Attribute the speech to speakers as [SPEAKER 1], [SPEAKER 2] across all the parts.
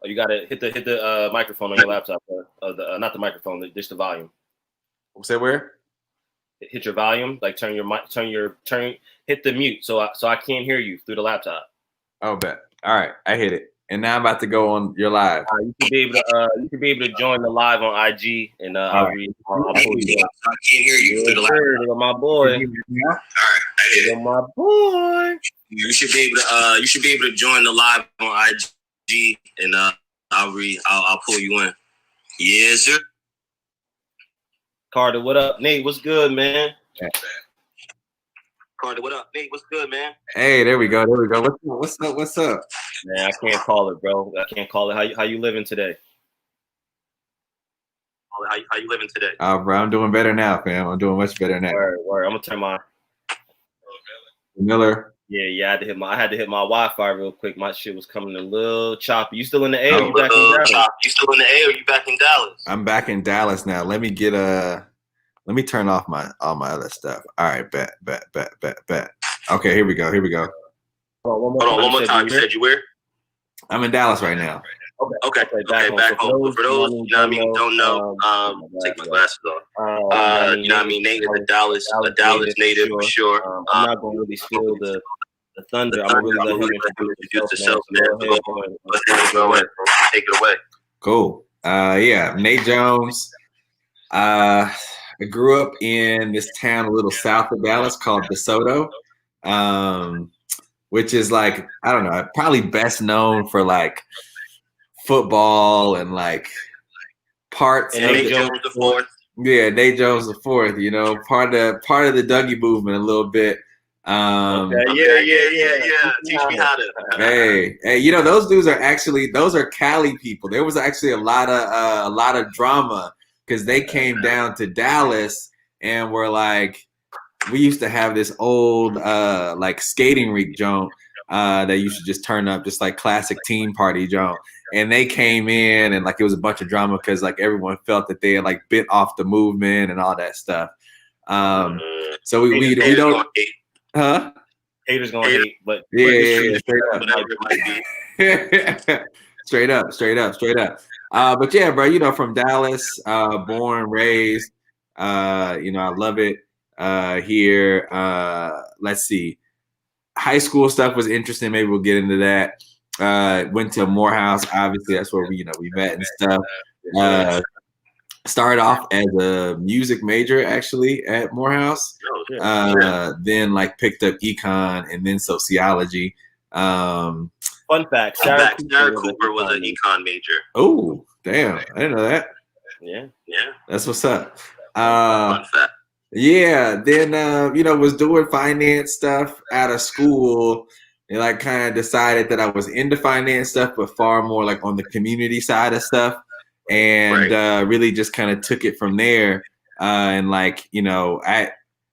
[SPEAKER 1] you gotta hit the microphone on your laptop. Not the microphone, just the volume.
[SPEAKER 2] Say where?
[SPEAKER 1] Hit your volume, like hit the mute, so I can't hear you through the laptop.
[SPEAKER 2] Oh, bet. All right, I hit it, and now I'm about to go on your live.
[SPEAKER 1] You should be able to join the live on IG, and I'll pull you up. I can't hear you through the laptop. My boy. All right, I hit it. My boy. You should be able to join the live on IG, and I'll pull you in. Yes, sir. Carter, what up? Nate, what's good, man?
[SPEAKER 2] Yeah.
[SPEAKER 1] Carter, what up? Nate, what's good, man?
[SPEAKER 2] Hey, there we go. What's up?
[SPEAKER 1] Man, I can't call it, bro. I can't call it. How you living today? How you living today?
[SPEAKER 2] Bro, I'm doing better now, fam. I'm doing much better now.
[SPEAKER 1] Word. I'm gonna turn my
[SPEAKER 2] Miller.
[SPEAKER 1] Yeah. I had to hit my Wi-Fi real quick. My shit was coming a little choppy. You still in the A? Or you back in Dallas? You still in the A? Or you back in Dallas?
[SPEAKER 2] I'm back in Dallas now. Let me turn off all my other stuff. All right, bet. Okay, here we go.
[SPEAKER 1] Hold on, one more time. You said you where?
[SPEAKER 2] I'm in Dallas right now.
[SPEAKER 1] Okay, back home. For those, don't know, take my glasses off. Nate is a Dallas native for sure. I'm not gonna really steal the thunder. I'm gonna really let him introduce himself, man. Go ahead, take it away.
[SPEAKER 2] Cool. Yeah, Nate Jones. I grew up in this town a little south of Dallas called DeSoto, which is like, I don't know, probably best known for like football and like parts.
[SPEAKER 1] And Nate Jones the fourth.
[SPEAKER 2] Yeah, Nate Jones the fourth. You know, part of the Dougie movement a little bit.
[SPEAKER 1] Okay. Yeah. Teach me how to.
[SPEAKER 2] Hey, you know, those are Cali people. There was actually a lot of drama because they came down to Dallas and were like, we used to have this old like skating rink joint that you should just turn up, just like classic teen party joint. And they came in and like it was a bunch of drama because like everyone felt that they had like bit off the movement and all that stuff. So we don't. Huh?
[SPEAKER 1] Haters gonna hate, but
[SPEAKER 2] yeah, straight up. But yeah, bro, you know, from Dallas, born, raised, you know, I love it here. Let's see, high school stuff was interesting. Maybe we'll get into that. Went to Morehouse, obviously. That's where we met and stuff. Started off as a music major actually at Morehouse. Then like picked up econ and then sociology.
[SPEAKER 1] Fun fact: Sarah Cooper was an econ major.
[SPEAKER 2] Oh, damn! I didn't know that.
[SPEAKER 1] Yeah.
[SPEAKER 2] That's what's up.
[SPEAKER 1] Fun fact.
[SPEAKER 2] Yeah. Then you know, was doing finance stuff out of school. And like kind of decided that I was into finance stuff, but far more like on the community side of stuff. And really just kind of took it from there. And like, you know, I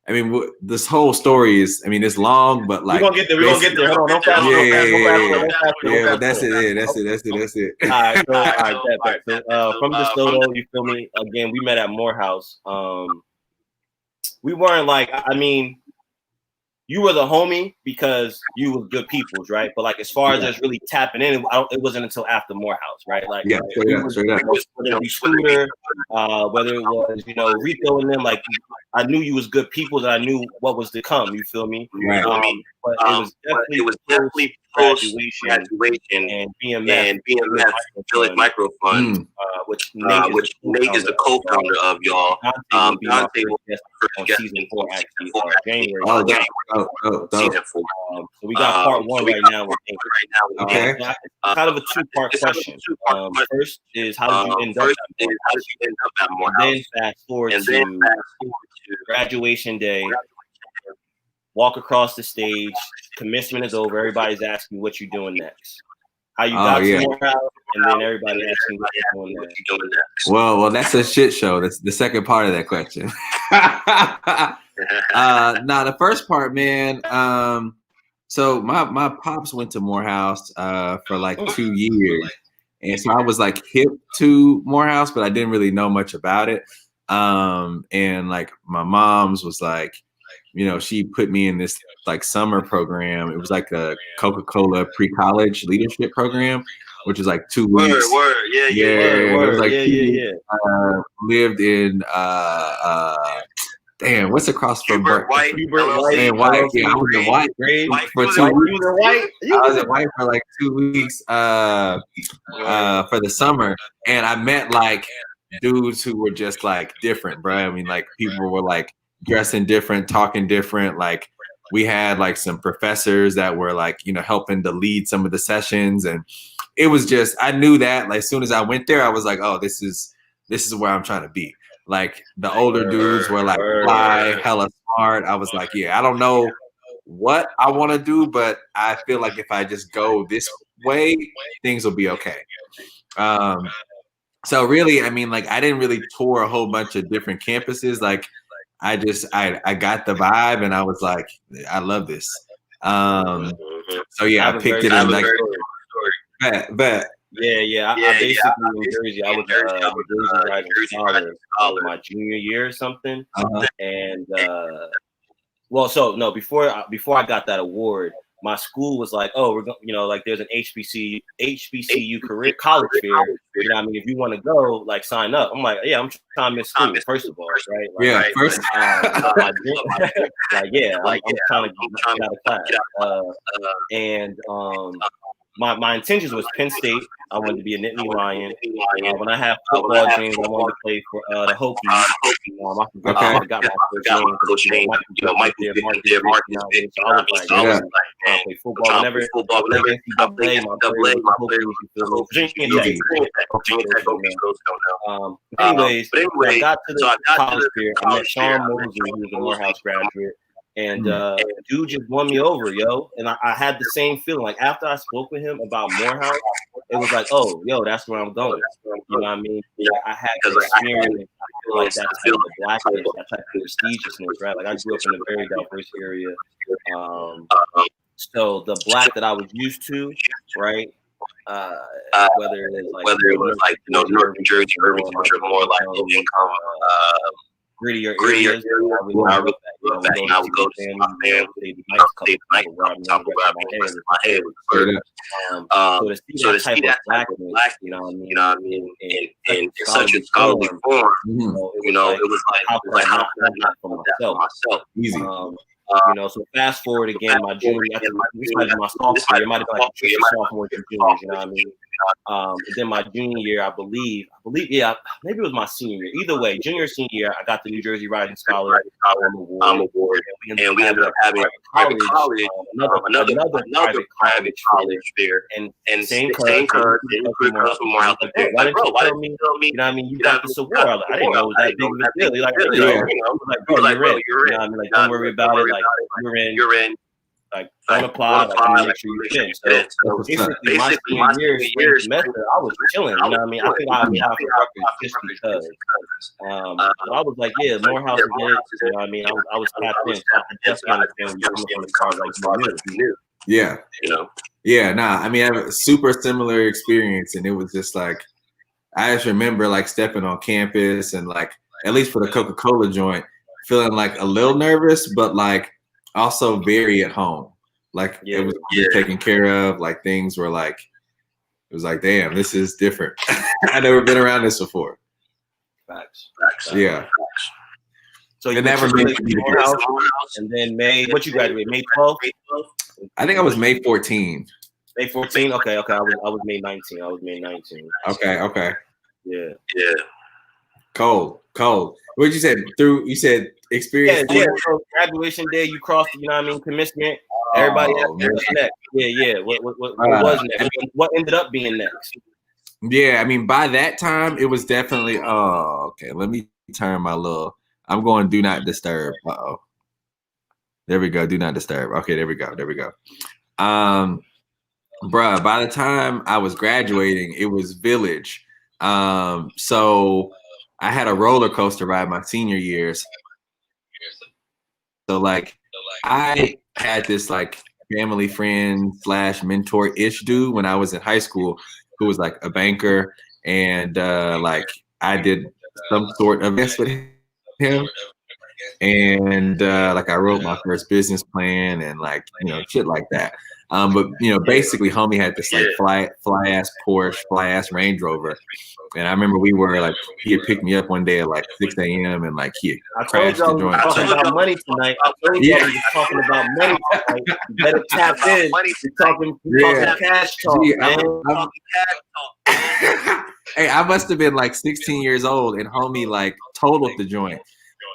[SPEAKER 2] mean, this whole story is, I mean, it's long, but like.
[SPEAKER 1] We're going to get there. Hold on, don't fast.
[SPEAKER 2] Yeah, but that's it.
[SPEAKER 1] All right. So from DeSoto, you feel me? Again, we met at Morehouse. We weren't like, I mean, you were the homie because you were good peoples, right? But like as far as just really tapping in, it wasn't until after Morehouse, right? Like
[SPEAKER 2] straight up.
[SPEAKER 1] Whether it be Scooter, whether it was, you know, Rico and them, like I knew you was good peoples and I knew what was to come. You feel me?
[SPEAKER 2] Right.
[SPEAKER 1] But it was definitely graduation and BMF Village Micro Fund, which Nate is the co-founder of, y'all. Dante will be on season 4 actually, January. Season 4. So we got part 1 right now.
[SPEAKER 2] Okay.
[SPEAKER 1] Kind of a 2-part question. First is how did you end up at Morehouse? Then fast forward to graduation day. Walk across the stage. Commencement is over. Everybody's asking what you're doing next. How you got to Morehouse, and then everybody asking what you're doing next.
[SPEAKER 2] Well, that's a shit show. That's the second part of that question. Now the first part, man. So my pops went to Morehouse for like 2 years, and so I was like hip to Morehouse, but I didn't really know much about it. And like my mom's was like, you know, she put me in this like summer program. It was like a Coca-Cola pre-college leadership program. which is like 2 weeks. It was like 2 weeks. Lived in damn, what's across from
[SPEAKER 1] Hubert White?
[SPEAKER 2] Man, White. Yeah, I was in White for 2 weeks. I was in White for like 2 weeks for the summer, and I met like dudes who were just like different, bro. I mean, like people were like dressing different, talking different. Like we had like some professors that were like, you know, helping to lead some of the sessions, and it was just, I knew that like as soon as I went there, I was like, oh, this is where I'm trying to be. Like the older dudes were like fly, hella smart. I was like, yeah, I don't know what I want to do, but I feel like if I just go this way, things will be okay. So really, I mean, like I didn't really tour a whole bunch of different campuses. Like I got the vibe, and I was like, I love this. So yeah, I picked it in like. Bet.
[SPEAKER 1] Yeah. I basically in Jersey. I was Jersey Rising Scholar my junior year or something. And well, so no, before I got that award, my school was like, oh, we're going, you know, like there's an HBCU career college fair. You know what I mean? If you want to go, like sign up. I'm like, yeah, I'm trying to miss school, first of all, right? Like,
[SPEAKER 2] yeah, first.
[SPEAKER 1] Like, yeah, I'm trying to get out of class. And my intentions was Penn State. I wanted to be a Nittany Lion. When I had football games, I wanted to play for the Hokies. I forgot my first name. Mike there, Mark there. So I was like, play football. Whenever I played NCAA, my player was Hokies. Anyways, I got to the college fair. I met Sean Mosley, who was a Morehouse graduate. And dude just won me over, yo. And I had the same feeling. Like after I spoke with him about Morehouse, it was like, oh, yo, that's where I'm going. You know what I mean? Like, I had the experience. I feel like that type of blackness, that type of prestigiousness, right? Like I grew up in a very diverse area. So the black that I was used to, right? Whether it was like North New Jersey, Irvington, which are more like low income, grittier areas. I would go to my family, night talk about my head. So to see that type of blackness, you know what I mean, in such a scholarly form, you know, it was like how can I not for myself? Easy. You know, so fast forward again, my junior, this might be my sophomore year, it might have been like sophomore to junior, you know what I mean? And then my junior year, I believe, yeah, maybe it was my senior year. Either way, junior or senior year, I got the New Jersey Rising Scholar award, and we ended up having private college, another private college fair, and same cuz from Morehouse. Why didn't you tell me? You know what I mean? You got this award. I didn't know it was that big of a deal. You're like, bro, you're in. You know what I mean? Like, don't worry about it. Like, you're in. Like, don't apply. Like, make sure you fit. So basically, my senior year semester, I was chilling. You know what I mean? I think I applied for records just because. I was like, yeah, Morehouse is it. You know what I mean? I was tapped in. So I definitely understand you coming from the car like you knew.
[SPEAKER 2] Yeah. You know. Yeah. Nah. I mean, I have a super similar experience, and it was just like, I just remember like stepping on campus and like, at least for the Coca-Cola joint, feeling like a little nervous, but like also very at home. Like it was taken care of. Like things were like, it was like, damn, this is different. I never been around this before.
[SPEAKER 1] Facts.
[SPEAKER 2] Yeah.
[SPEAKER 1] So you never made Morehouse, and then May. What you graduated? May 12th.
[SPEAKER 2] I think I was May 14.
[SPEAKER 1] May 14. Okay. I was May 19.
[SPEAKER 2] Okay.
[SPEAKER 1] Yeah.
[SPEAKER 2] Cold. What you said? You said experience.
[SPEAKER 1] Yeah. So graduation day, you crossed. You know what I mean? Commencement. Everybody next. Yeah. What was next? What ended up being next?
[SPEAKER 2] Yeah, I mean, by that time, it was definitely. Oh, okay. Let me turn my little. I'm going do not disturb. There we go. Do not disturb. Okay, there we go. Bruh, by the time I was graduating, it was Village. So I had a roller coaster ride my senior years. So like I had this like family friend / mentor-ish dude when I was in high school who was like a banker, and like I did some sort of mess with him. And like I wrote my first business plan and like, you know, shit like that. But basically, homie had this like fly ass Porsche, fly ass Range Rover, and I remember we were like, he had picked me up one day at like 6 a.m. and like he
[SPEAKER 1] I told y'all we were talking about money tonight. I told y'all we were talking about money tonight. You better tap in. We're talking cash talk, man.
[SPEAKER 2] Hey, I must have been like 16 years old, and homie like totaled the joint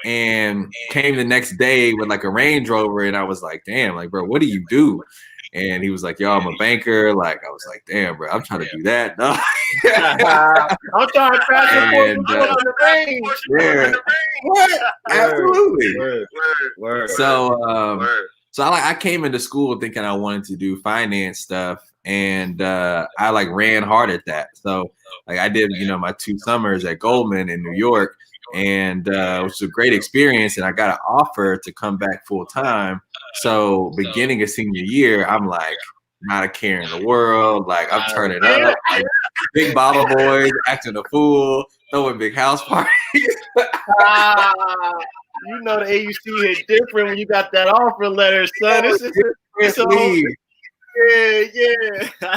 [SPEAKER 2] and came the next day with like a Range Rover, and I was like, damn, like, bro, what do you do? And he was like, yo, I'm a banker. Like, I was like, damn, bro, I'm trying to do that. No.
[SPEAKER 1] I'm trying to crash the the range.
[SPEAKER 2] Yeah. What? Absolutely.
[SPEAKER 1] Word.
[SPEAKER 2] So I came into school thinking I wanted to do finance stuff, and I like ran hard at that. So like I did, my 2 summers at Goldman in New York, and it was a great experience. And I got an offer to come back full time. So beginning of senior year, I'm like not a care in the world. Like I'm turning up, like big bottle boys, acting a fool, throwing big house parties.
[SPEAKER 1] You know the AUC hit different when you got that offer letter, son. It's yeah.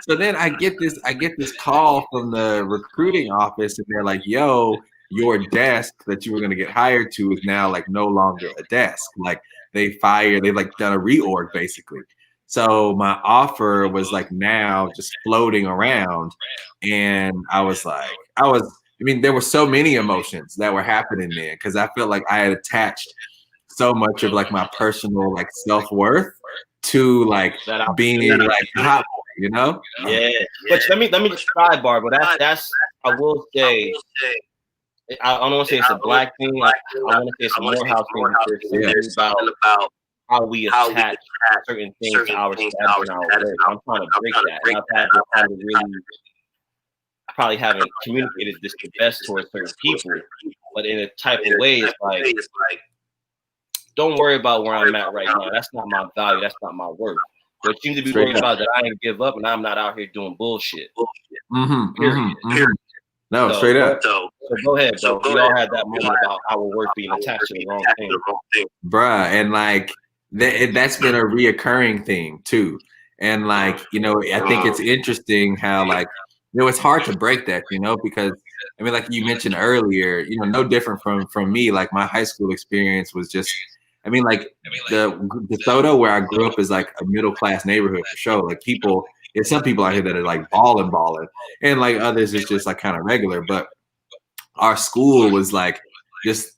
[SPEAKER 2] So then I get this call from the recruiting office, and they're like, yo, your desk that you were going to get hired to is now like no longer a desk. Like they've like done a reorg basically. So my offer was like now just floating around, and there were so many emotions that were happening there because I felt like I had attached so much of like my personal like self-worth to like being like hot,
[SPEAKER 1] Yeah. But let me just sidebar, but that's I will say I don't want to say it's a black thing. I want to say it's a Morehouse thing because it's about how we attach certain things to our status and our work. I'm trying to break that. And I've had this kind of really, I probably haven't communicated this the best towards certain people, but in a type of way, it's like, don't worry about where I'm at right now. That's not my value. That's not my worth. What you need to be worried about that I ain't give up and I'm not out here doing bullshit.
[SPEAKER 2] Period. No, straight up.
[SPEAKER 1] So go ahead, bro. We all had that moment about our work being attached to the wrong thing.
[SPEAKER 2] Bruh, and like that's been a reoccurring thing too. And like, I think it's interesting how like, it's hard to break that, because I mean, like you mentioned earlier, no different from me. Like my high school experience was just, I mean, like the DeSoto where I grew up is like a middle class neighborhood for sure. Like there's some people out here that are like balling, and like others is just like kind of regular. But our school was like just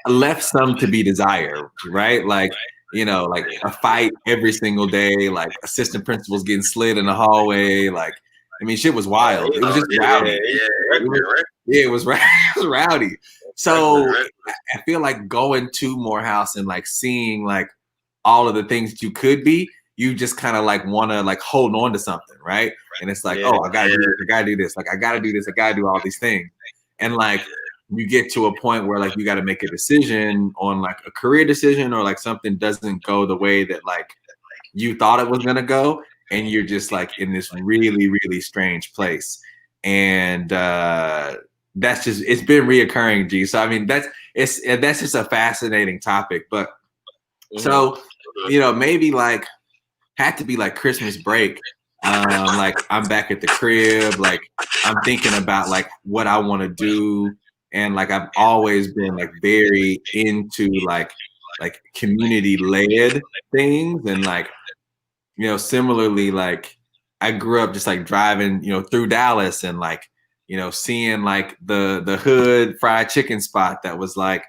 [SPEAKER 2] left some to be desired, right? Like, like a fight every single day, like assistant principals getting slid in the hallway. Like, I mean, shit was wild. It was just rowdy. It was rowdy. So I feel like going to Morehouse and like seeing like all of the things that you could be, you just kind of like want to like hold on to something, right? And it's like, oh, I gotta do this, I gotta do this, like I gotta do this, I gotta do all these things. And like you get to a point where like you gotta make a decision on like a career decision, or like something doesn't go the way that like you thought it was gonna go, and you're just like in this really, really strange place. And that's just, it's been reoccurring, G. So I mean that's just a fascinating topic. But so maybe like had to be like Christmas break. Like I'm back at the crib, like I'm thinking about like what I want to do, and like I've always been like very into like community led things, and like similarly like I grew up just like driving through Dallas and like seeing like the hood fried chicken spot that was like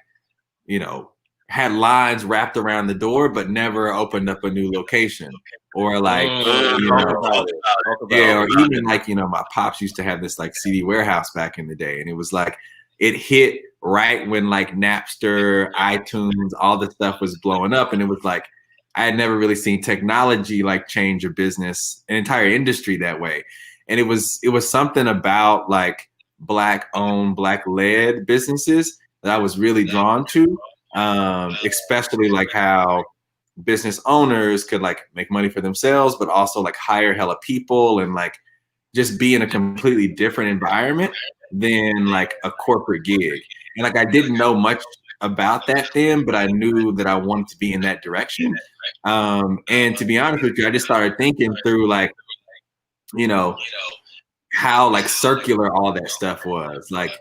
[SPEAKER 2] had lines wrapped around the door but never opened up a new location, or like or even like my pops used to have this like CD warehouse back in the day, and it was like it hit right when like Napster, iTunes, all the stuff was blowing up, and it was like I had never really seen technology like change a business, an entire industry that way. And it was something about like Black owned, Black led businesses that I was really drawn to. Especially like how business owners could like make money for themselves, but also like hire hella people and like just be in a completely different environment than like a corporate gig. And like I didn't know much about that then, but I knew that I wanted to be in that direction. And to be honest with you, I just started thinking through like, you know, how like circular all that stuff was. Like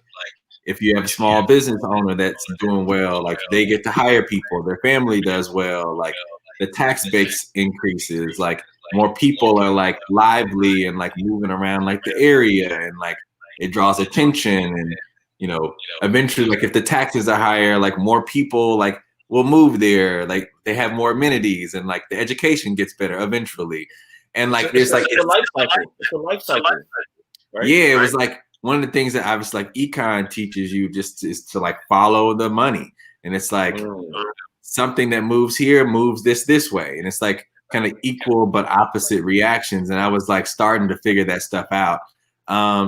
[SPEAKER 2] if you have a small business owner that's doing well, like they get to hire people, their family does well, like the tax base increases, like more people are like lively and like moving around like the area, and like it draws attention. And eventually, like if the taxes are higher, like more people like will move there, like they have more amenities, and like the education gets better eventually. And like there's like
[SPEAKER 1] it's a life cycle. It's a life cycle. Right?
[SPEAKER 2] Yeah, it was like one of the things that obviously like econ teaches you just is to like follow the money. And it's like something that moves here moves this way. And it's like kind of equal but opposite reactions. And I was like starting to figure that stuff out.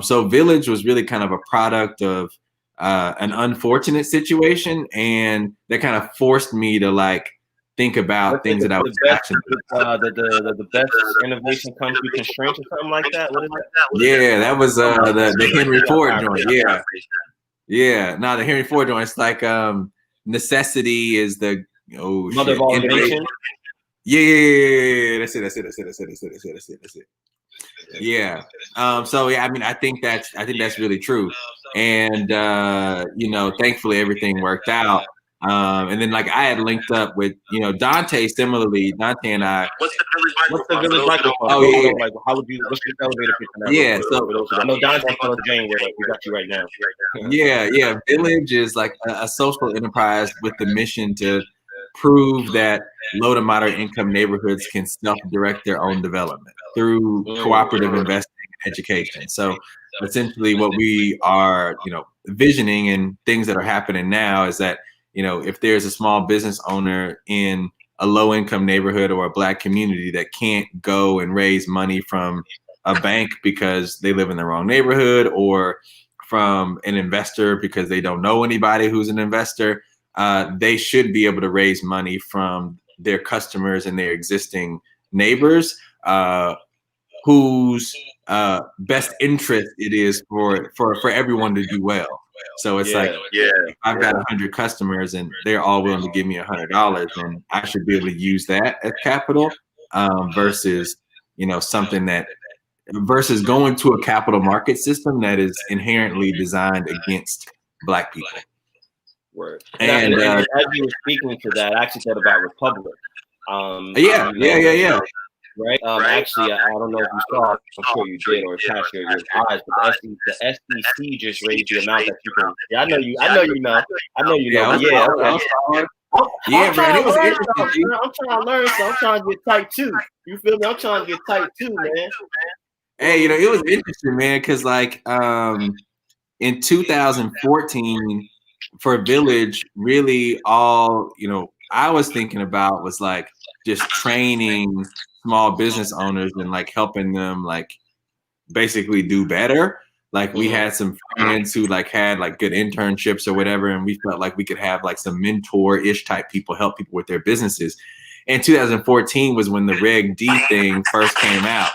[SPEAKER 2] So Village was really kind of a product of an unfortunate situation. And that kind of forced me to like think about things that I was passionate
[SPEAKER 1] about. The best innovation comes through constraints or something like that. What is that?
[SPEAKER 2] Yeah, that was the Henry Ford joint. Yeah. No, the Henry Ford joint. It's like necessity is the
[SPEAKER 1] mother of all innovation.
[SPEAKER 2] Yeah. That's it. Yeah. So yeah, I mean, I think that's really true. And thankfully everything worked out. And then like I had linked up with Dante. Similarly, Dante and I.
[SPEAKER 1] What's the Village microphone?
[SPEAKER 2] Oh yeah.
[SPEAKER 1] Like how would you? What's your elevator pitch on that?
[SPEAKER 2] Yeah.
[SPEAKER 1] So I know Dante on January. We got you right now.
[SPEAKER 2] Yeah. Village is like a social enterprise with the mission to prove that low to moderate income neighborhoods can self-direct their own development through cooperative investing and education. So essentially what we are, visioning and things that are happening now is that, if there's a small business owner in a low income neighborhood or a Black community that can't go and raise money from a bank because they live in the wrong neighborhood, or from an investor because they don't know anybody who's an investor, they should be able to raise money from their customers and their existing neighbors, whose best interest it is for everyone to do well. So it's if I've got 100 customers and they're all willing to give me $100, then I should be able to use that as capital, versus something that versus going to a capital market system that is inherently designed against Black people.
[SPEAKER 1] Word. And as you were speaking to that, I actually thought about Republic.
[SPEAKER 2] Yeah.
[SPEAKER 1] Right. Actually, I don't know if you saw. I'm sure you did, or attached your eyes. But the SEC just raised the amount that you can. Yeah, I know you know. Yeah.
[SPEAKER 2] Man, it was interesting.
[SPEAKER 1] I'm trying to learn, so I'm trying to get tight too. You feel me? I'm trying to get tight too, man.
[SPEAKER 2] Hey, it was interesting, man, because like in 2014 for Village, really all I was thinking about was like just training small business owners and like helping them like basically do better. Like we had some friends who like had like good internships or whatever, and we felt like we could have like some mentor-ish type people help people with their businesses. And 2014 was when the Reg D thing first came out,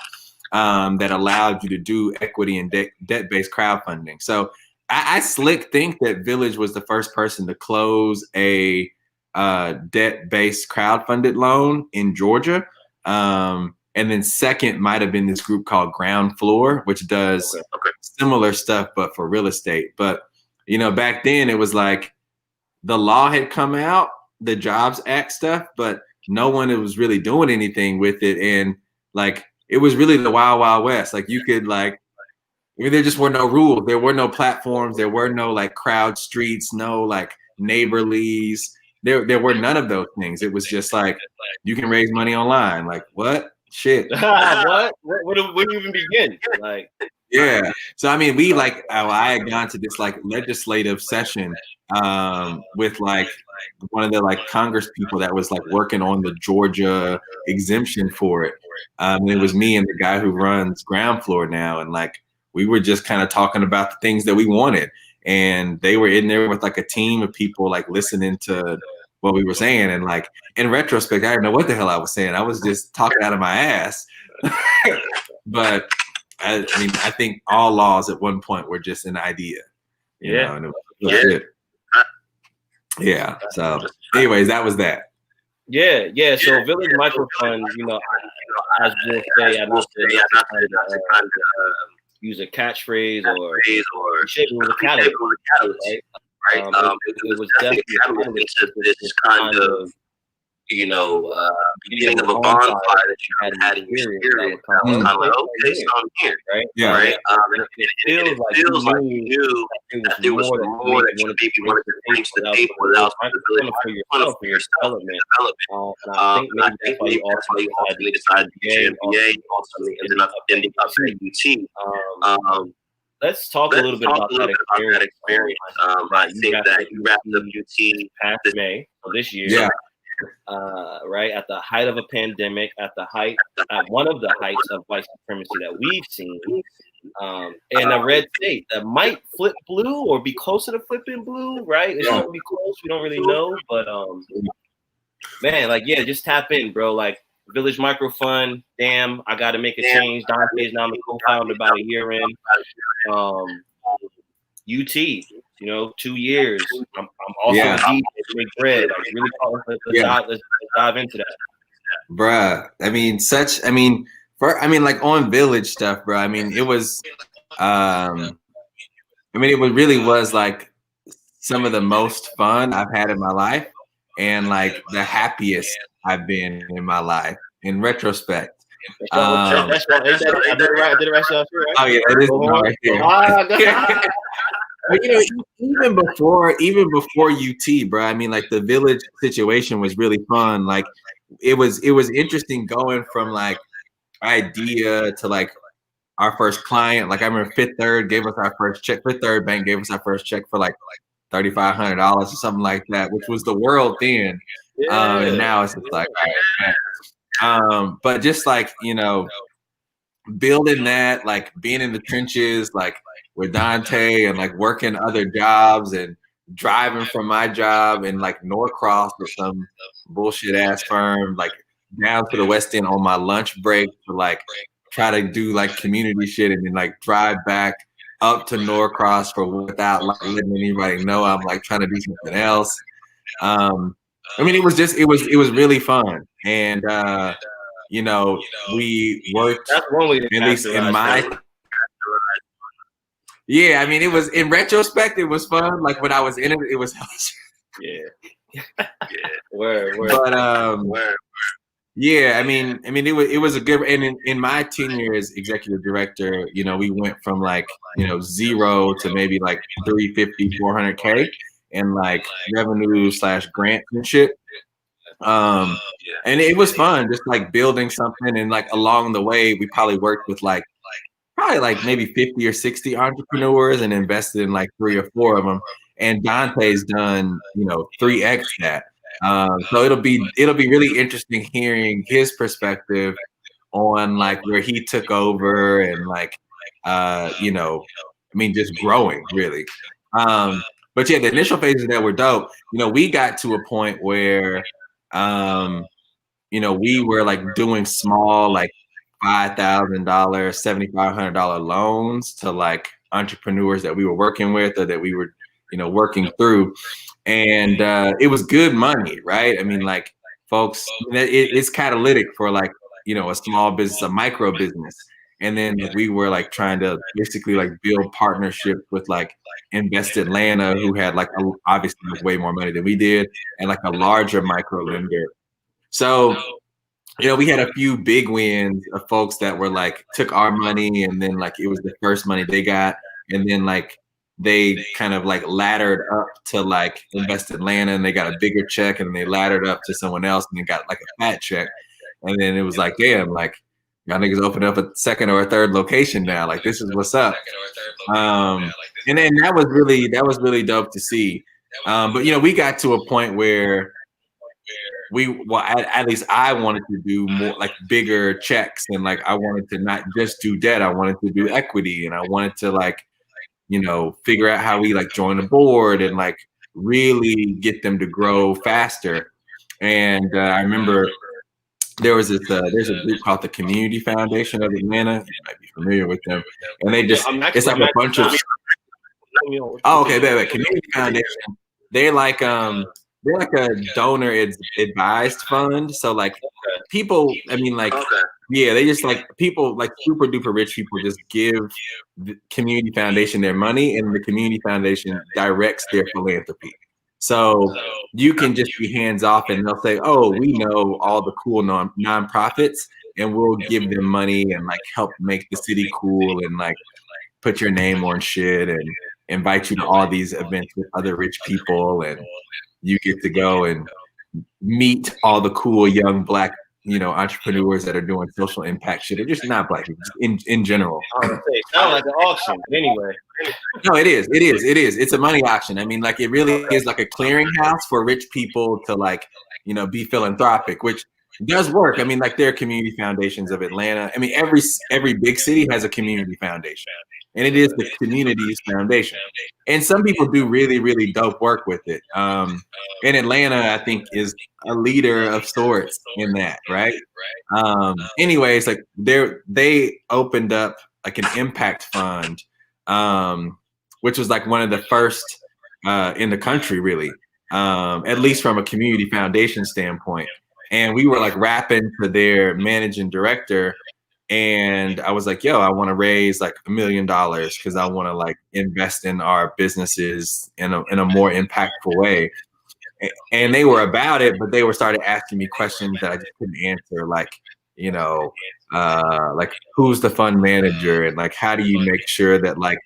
[SPEAKER 2] that allowed you to do equity and debt-based crowdfunding. So I slick think that Village was the first person to close a debt-based crowdfunded loan in Georgia. And then second might have been this group called Ground Floor, which does similar stuff, but for real estate. But, back then it was like the law had come out, the Jobs Act stuff, but no one was really doing anything with it. And like, it was really the wild, wild west. Like you could like, there just were no rules. There were no platforms. There were no like crowd streets, no like neighborlies. There were none of those things. It was just like, you can raise money online. Like what? Shit.
[SPEAKER 1] What? Where do we even begin? Like,
[SPEAKER 2] yeah. So I mean, we like I had gone to this like legislative session with like one of the like Congress people that was like working on the Georgia exemption for it. It was me and the guy who runs Ground Floor now, and like we were just kind of talking about the things that we wanted, and they were in there with like a team of people like listening to what we were saying. And like in retrospect, I didn't know what the hell I was saying. I was just talking out of my ass. But I mean, I think all laws at one point were just an idea. You know, and it was good. Yeah. So, anyways, that was that.
[SPEAKER 1] Yeah. So Village Microfund, as we'll say, I'm not to use a catchphrase or shape it with a catalyst, right? It was definitely this kind of beginning of a bonfire that you had in your spirit. Kind of like, okay, so I'm here, right?
[SPEAKER 2] Yeah.
[SPEAKER 1] Right. It feels like you knew that there was more that you maybe wanted to bring to the table without the ability for yourself development. And I think maybe that's why you ultimately decided to get your MBA. You ultimately ending up at UT. Let's talk a little bit about that experience. I think that you wrapped up UT past May of this year.
[SPEAKER 2] Yeah.
[SPEAKER 1] Right at the height of a pandemic, at one of the heights of white supremacy that we've seen, in a red state that might flip blue or be closer to flipping blue, right? It's gonna be close. We don't really know, but man, just tap in, bro. Like Village Microfund, damn, I got to make a change. Dante is now the co-founder about a year in. UT, 2 years. I'm also a DJ, make bread. Like really, let's dive into that,
[SPEAKER 2] bruh. Like on Village stuff, bro. It was, it really was like some of the most fun I've had in my life, and like the happiest I've been in my life. In retrospect.
[SPEAKER 1] I did it right.
[SPEAKER 2] Oh yeah, it is right there. But, even before UT, bro. Like the Village situation was really fun. Like it was interesting going from like idea to like our first client. Like I remember Fifth Third gave us our first check. Fifth Third Bank gave us our first check for like $3,500 or something like that, which was the world then. Yeah. And now it's just like, but just like building that, like being in the trenches, like with Dante, and like working other jobs and driving from my job in like Norcross or some bullshit ass firm, like down to the West End on my lunch break to like try to do like community shit, and then like drive back up to Norcross without like letting anybody know I'm like trying to do something else. It was really fun. And we worked,
[SPEAKER 1] that's one way to
[SPEAKER 2] at least in my it was, in retrospect, it was fun. Like when I was in it, it was
[SPEAKER 1] Word.
[SPEAKER 2] But it was a good, and in my tenure as executive director, we went from like, 0 to maybe like 350, 400K and like revenue / grant and shit. And it was fun, just like building something. And like along the way, we probably worked with probably maybe 50 or 60 entrepreneurs and invested in like 3 or 4 of them. And Dante's done, 3x that. So it'll be really interesting hearing his perspective on like where he took over and like, just growing really. But yeah, the initial phases that were dope. We got to a point where, we were like doing small, like $5,000, $7,500 loans to like entrepreneurs that we were working with or that we were, working through. And it was good money, right? Like folks, it's catalytic for like, a small business, a micro business. And then we were like trying to basically like build partnerships with like Invest Atlanta, who had like obviously way more money than we did, and like a larger micro lender. So, we had a few big wins of folks that were like took our money, and then like it was the first money they got, and then like they kind of like laddered up to like Invest Atlanta, and they got a bigger check, and they laddered up to someone else, and they got like a fat check, and then it was like, damn, like y'all niggas opened up a second or a third location now. Like this is what's up. And then that was really dope to see. But we got to a point where at least I wanted to do more like bigger checks, and like I wanted to not just do debt, I wanted to do equity, and I wanted to like, figure out how we like join the board and like really get them to grow faster. And I remember there's a group called the Community Foundation of Atlanta. You might be familiar with them, and they just it's like a bunch of. Oh, okay, Community Foundation. they're like a donor advised fund. So like people, I mean, like yeah, they just like people like super duper rich people just give the community foundation their money, and the community foundation directs their philanthropy. So you can just be hands off, and they'll say, "Oh, we know all the cool nonprofits, and we'll give them money and like help make the city cool and like put your name on shit and invite you to all these events with other rich people, and you get to go and meet all the cool young Black, entrepreneurs that are doing social impact shit, or just not Black people, just in general."
[SPEAKER 1] It sounds like an auction, but anyway.
[SPEAKER 2] No, it is. It's a money auction. I mean, like it really is like a clearinghouse for rich people to like, be philanthropic, which does work. I mean, like there are community foundations of Atlanta. I mean, every big city has a community foundation, and it is the community's foundation. And some people do really, really dope work with it. In Atlanta, I think is a leader of sorts in that, right? Anyways, like they opened up like an impact fund, which was like one of the first in the country, really, at least from a community foundation standpoint. And we were like rapping to their managing director, and I was like, "Yo, I want to raise like $1 million because I want to like invest in our businesses in a more impactful way." And they were about it, but they were started asking me questions that I just couldn't answer, like, like who's the fund manager, and like how do you make sure that like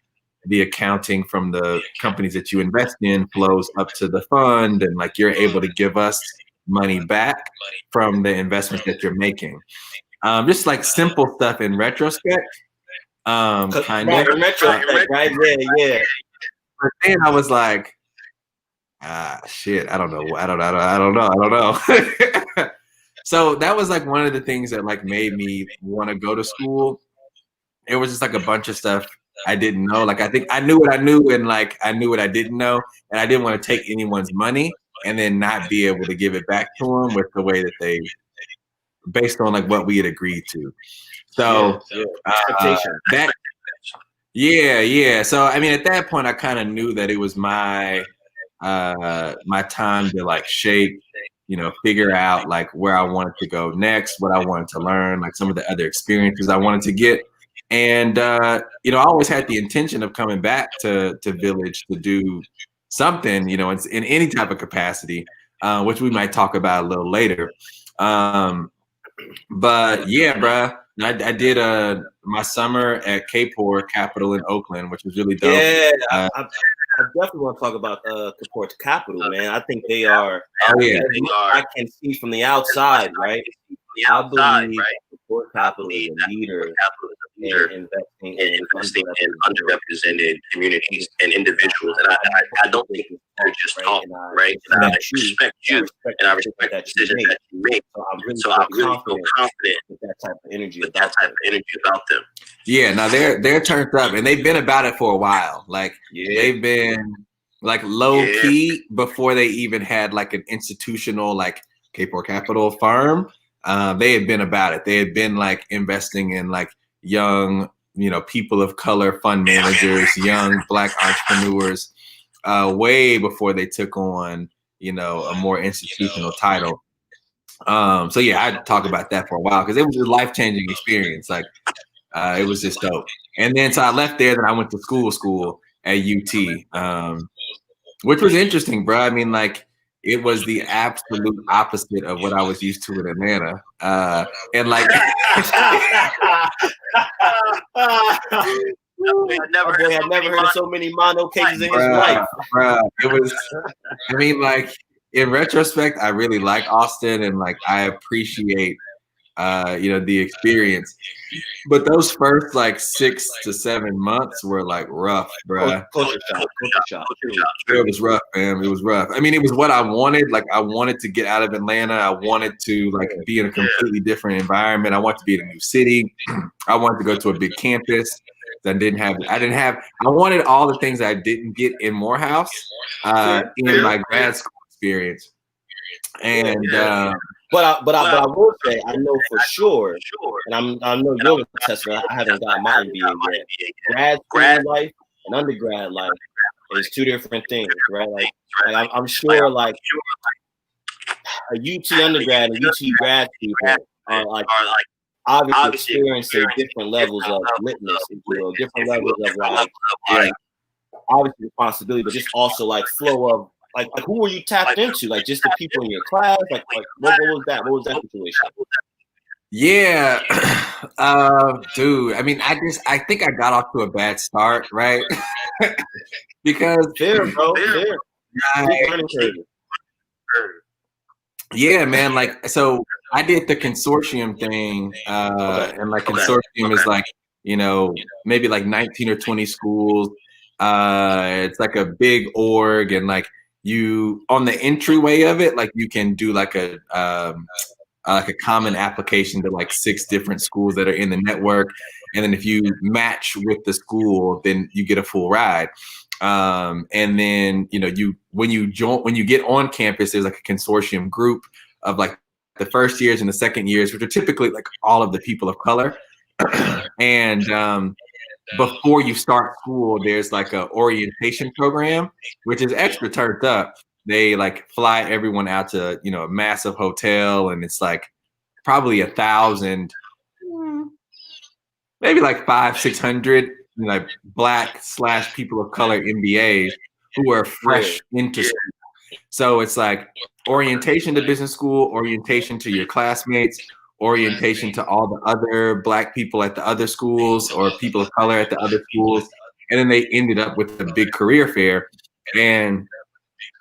[SPEAKER 2] the accounting from the companies that you invest in flows up to the fund, and like you're able to give us money back from the investments that you're making. Just like simple stuff in retrospect. Kind of.
[SPEAKER 1] In retrospect, right? Yeah.
[SPEAKER 2] But then I was like, shit, I don't know. So that was like one of the things that like made me want to go to school. It was just like a bunch of stuff I didn't know. Like I think I knew what I knew, and like I knew what I didn't know, and I didn't want to take anyone's money and then not be able to give it back to them with the way that they, based on like what we had agreed to. So that, yeah. So I mean, at that point, I kind of knew that it was my time to like shape, figure out like where I wanted to go next, what I wanted to learn, like some of the other experiences I wanted to get. And I always had the intention of coming back to Village to do something, in any type of capacity, which we might talk about a little later. But yeah, bruh, I did my summer at Cowherd Capital in Oakland, which was really dope.
[SPEAKER 1] Yeah, I definitely want to talk about Cowherd Capital, man. I think they are. I can see from the outside, right? I believe Cowherd Capital is a leader in investing in underrepresented communities and individuals, and I don't think they're just talking, right? And I respect you, and I respect the decisions that you make. So I'm really confident with that type of energy about them.
[SPEAKER 2] Yeah, now they're turned up, and they've been about it for a while. Like they've been like low key before they even had like an institutional like Cowherd Capital firm. They had been about it. They had been like investing in like young, people of color fund managers, young Black entrepreneurs, way before they took on, a more institutional title. So yeah, I'd talk about that for a while because it was a life-changing experience. Like it was just dope. And then so I left there, then I went to school at UT, which was interesting, bro. I mean, like it was the absolute opposite of what I was used to in Atlanta. And like
[SPEAKER 1] I've never heard so many mono cases in his life.
[SPEAKER 2] It was, I mean, like in retrospect, I really like Austin, and like I appreciate the experience. But those first like 6 to 7 months were like rough, bro.
[SPEAKER 1] Culture shock.
[SPEAKER 2] It was rough, man. It was rough. I mean, it was what I wanted. Like I wanted to get out of Atlanta. I wanted to like be in a completely different environment. I wanted to be in a new city. I wanted to go to a big campus. I wanted all the things I didn't get in Morehouse in my grad school experience. And
[SPEAKER 1] But I will say, I know for sure, and I know you're a tester. I haven't gotten my MBA yet. Grad life and undergrad life is two different things, right? Like Like I'm sure like a UT undergrad and UT grad student are like obviously experiencing different levels of litness, if you will, different levels of like obviously responsibility, but just also like flow of like who were you tapped into? Like just the people in your class? Like what was that? What was that situation?
[SPEAKER 2] Yeah, dude. I mean, I think I got off to a bad start, right? Because
[SPEAKER 1] fair, bro. Fair.
[SPEAKER 2] Yeah, man. Like, so I did the consortium thing, and like consortium is like, maybe like 19 or 20 schools. It's like a big org, and like you on the entryway of it, like you can do like a common application to like 6 different schools that are in the network, and then if you match with the school, then you get a full ride. And then when you get on campus, there's like a consortium group of like the first years and the second years, which are typically like all of the people of color. And before you start school, there's like a orientation program, which is extra turned up. They like fly everyone out to a massive hotel, and it's like probably 1,000, maybe like 500-600 like Black/people of color MBAs who are fresh into school. So it's like orientation to business school, orientation to your classmates, orientation to all the other Black people at the other schools or people of color at the other schools. And then they ended up with a big career fair. And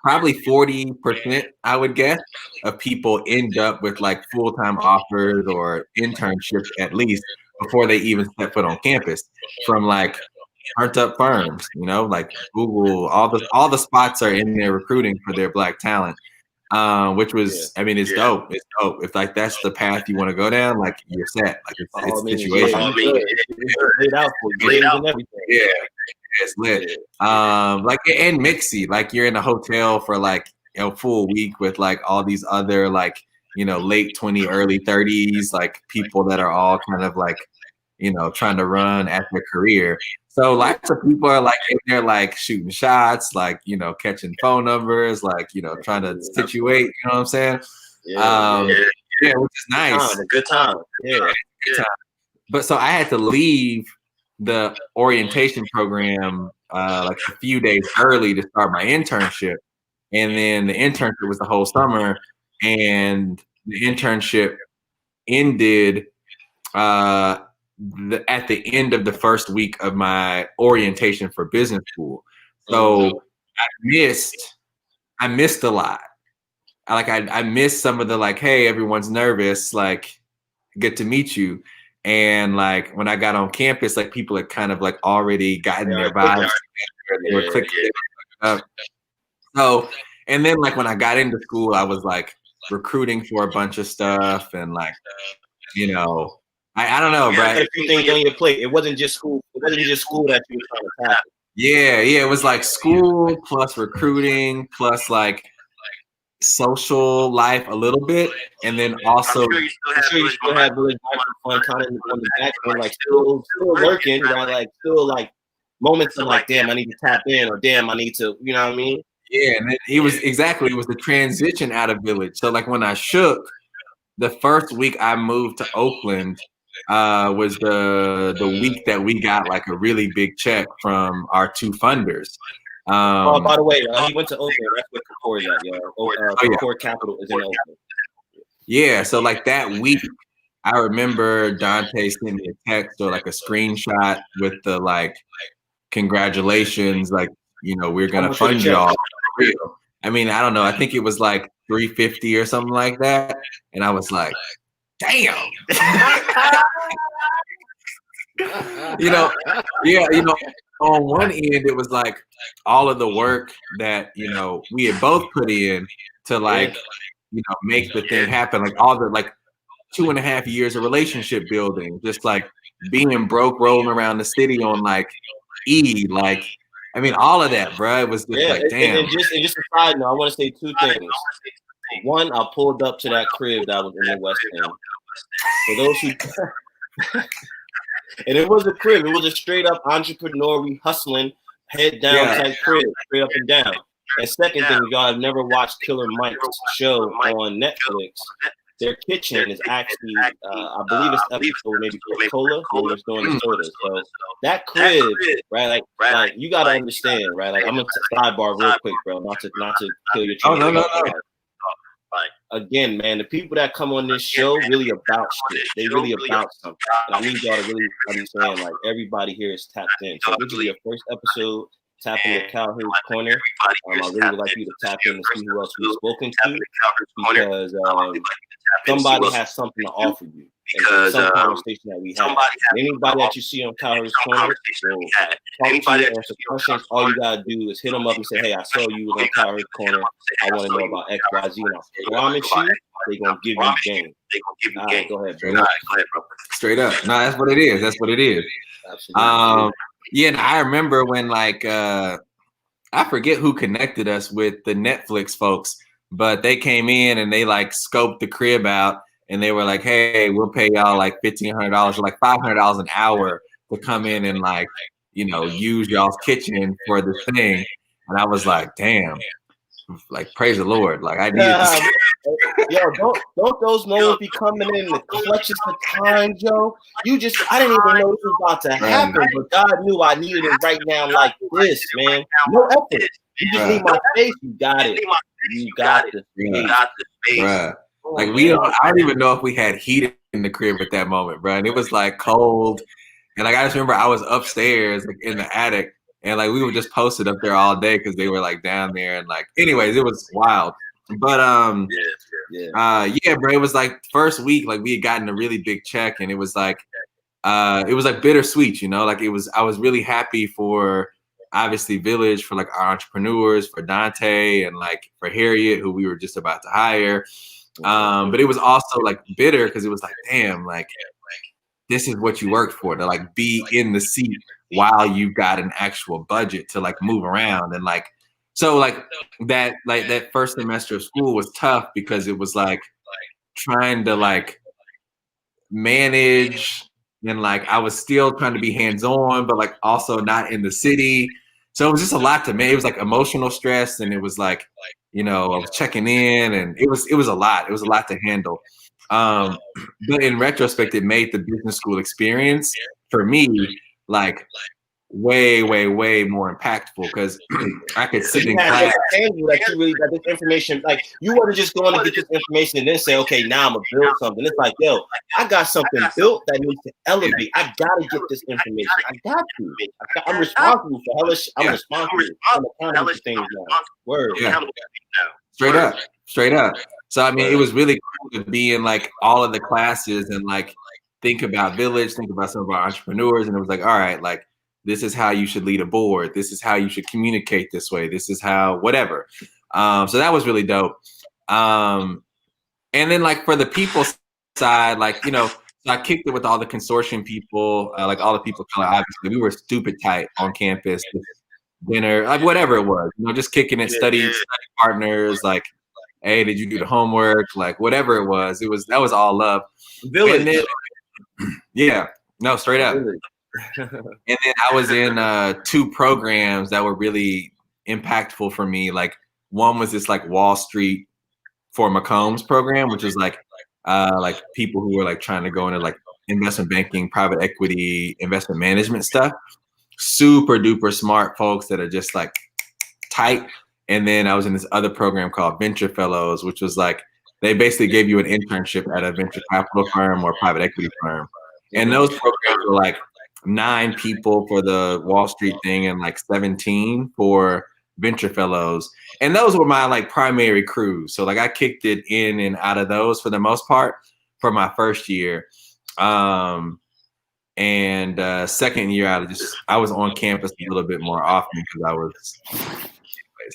[SPEAKER 2] probably 40%, I would guess, of people end up with like full-time offers or internships at least before they even step foot on campus from like startup firms, like Google. All the spots are in there recruiting for their Black talent, which was, I mean, it's dope. It's dope. If like that's the path you want to go down, like you're set. Like it's a situation.
[SPEAKER 1] Laid out for you.
[SPEAKER 2] Yeah. It's lit. Like and mixy, like you're in a hotel for like a full week with like all these other like late 20s, early 30s, like people that are all kind of like trying to run at their career. So lots of people are like in there like shooting shots, like catching phone numbers, like trying to situate. You know what I'm saying? Yeah, which is nice.
[SPEAKER 1] A good time. Yeah,
[SPEAKER 2] good time. But so I had to leave the orientation program like a few days early to start my internship, and then the internship was the whole summer, and the internship ended at the end of the first week of my orientation for business school. So I missed a lot. I missed some of the like, hey, everyone's nervous, like good to meet you. And like when I got on campus, like people had kind of like already gotten their vibes. They were clicking up. So, and then like when I got into school, I was like recruiting for a bunch of stuff, and like, I don't know, bro.
[SPEAKER 1] A few things on your plate. It wasn't just school. It wasn't just school that you were trying to tackle.
[SPEAKER 2] Yeah, it was like school plus recruiting plus like social life a little bit, and then also
[SPEAKER 1] I'm sure you still have really fun kind of on the back end, like still working, right? Like still like moments of like, damn, I need to tap in, or damn, I need to, you know what I mean?
[SPEAKER 2] Yeah, and it was the transition out of Village. So like when I shook, the first week I moved to Oakland was the week that we got like a really big check from our 2 funders.
[SPEAKER 1] By the way, he went to Oakland. That's where Cowherd is at, yo. Cowherd Capital is in Oakland.
[SPEAKER 2] Yeah, so like that week, I remember Dante sent me a text or like a screenshot with the like, congratulations, like we're gonna fund y'all. I mean, I don't know. I think it was like $350 or something like that, and I was like, damn. On one end, it was like all of the work that we had both put in to like make the thing happen, like all the like 2.5 years of relationship building, just like being broke, rolling around the city on like like I mean all of that, bro. It was just like damn.
[SPEAKER 1] And just a side note, I want to say 2 things. One, I pulled up to that crib that was in the West End. For those who and it was a crib. It was a straight up entrepreneur, we hustling, head down type crib, straight up and down. And second thing, if y'all have never watched Killer Mike's show on Netflix, their kitchen is actually, I believe it's episode maybe Coca-Cola, where it's doing the soda. So that crib, right? Like you gotta understand, right? Like I'm gonna sidebar real quick, bro, not to kill your train of thought. Like again, man, the people that come on this show really about shit. They really about something. And I need y'all to really understand, like everybody here is tapped in. So this is your first episode. Tap into Cowherd's Corner. I really would like you to tap in to see who else we've spoken to, because somebody has something to offer you. And some conversation that we had. Anybody that you see on Cowherd's Corner, talk to you, answer questions. All you gotta do is hit them up and say, "Hey, I saw you was on Cowherd's Corner. I want to know about X, Y, Z." And I promise you, they're gonna give you game. Go ahead, bro.
[SPEAKER 2] Straight up. No, that's what it is. That's what it is. Absolutely. Yeah, and I remember when like I forget who connected us with the Netflix folks, but they came in and they like scoped the crib out, and they were like, "Hey, we'll pay y'all like $1,500 or like $500 an hour to come in and like, you know, use y'all's kitchen for this thing." And I was like, "Damn, like praise the Lord!" Like I needed this.
[SPEAKER 1] Yo, don't those moments be coming in the clutches of time, Joe? I didn't even know this was about to happen, but God knew I needed it right now like this, man. No effort. You just need my face. You got it. You got the face.
[SPEAKER 2] Bruh. Like I don't even know if we had heat in the crib at that moment, bro. And it was like cold. And like I just remember I was upstairs like, in the attic, and like we were just posted up there all day because they were like down there, and like anyways, it was wild. But yeah, bro, it was like first week, like we had gotten a really big check, and it was like bittersweet, you know, like I was really happy for obviously Village, for like our entrepreneurs, for Dante, and like for Harriet, who we were just about to hire. But it was also like bitter because it was like, damn, like this is what you worked for, to like be in the seat while you got an actual budget to like move around. And like, so like that first semester of school was tough because it was like trying to like manage, and like I was still trying to be hands-on, but like also not in the city. So it was just a lot to me. It was like emotional stress, and it was like, you know, I was checking in, and it was a lot. It was a lot to handle. But in retrospect, it made the business school experience for me like way more impactful because I could sit in class.
[SPEAKER 1] That you really got this information. Like you weren't just going to get this information and then say, "Okay, now I'm gonna build something." It's like, yo, I got something built that needs to elevate. I gotta get this information. I got to. I'm responsible for hellish. I'm responsible for things now. Word.
[SPEAKER 2] Yeah. Straight up. So I mean, it was really cool to be in like all of the classes and like think about Village, think about some of our entrepreneurs, and it was like, all right, like this is how you should lead a board. This is how you should communicate this way. This is how whatever. So that was really dope. And then like for the people side, like, you know, so I kicked it with all the consortium people, like all the people of color. Obviously, we were stupid tight on campus. Dinner, like whatever it was, you know, just kicking it, study partners, like, hey, did you do the homework? Like whatever it was, that was all love.
[SPEAKER 1] Village.
[SPEAKER 2] Then, yeah, no, straight up. And then I was in 2 programs that were really impactful for me. Like one was this like Wall Street for Macombs program, which is like people who were like trying to go into like investment banking, private equity, investment management stuff. Super duper smart folks that are just like tight. And then I was in this other program called Venture Fellows, which was like they basically gave you an internship at a venture capital firm or private equity firm. And those programs were like 9 people for the Wall Street thing and like 17 for Venture Fellows. And those were my like primary crews. So like I kicked it in and out of those for the most part for my first year. And second year, I was on campus a little bit more often because I was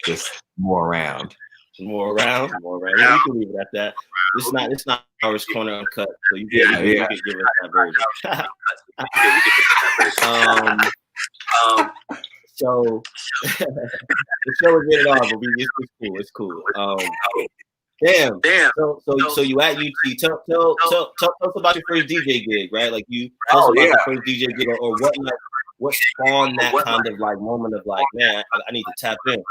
[SPEAKER 2] just more around.
[SPEAKER 1] More around. Yeah, you can leave it at that. It's not Cowherd's Corner uncut, so you can give us that version. So the show is rated R, but it's cool. Damn. So you at UT? Tell us about your first DJ gig, right? Like you tell us about your first DJ gig, or what spawned that kind of like moment of like, man, I need to tap in.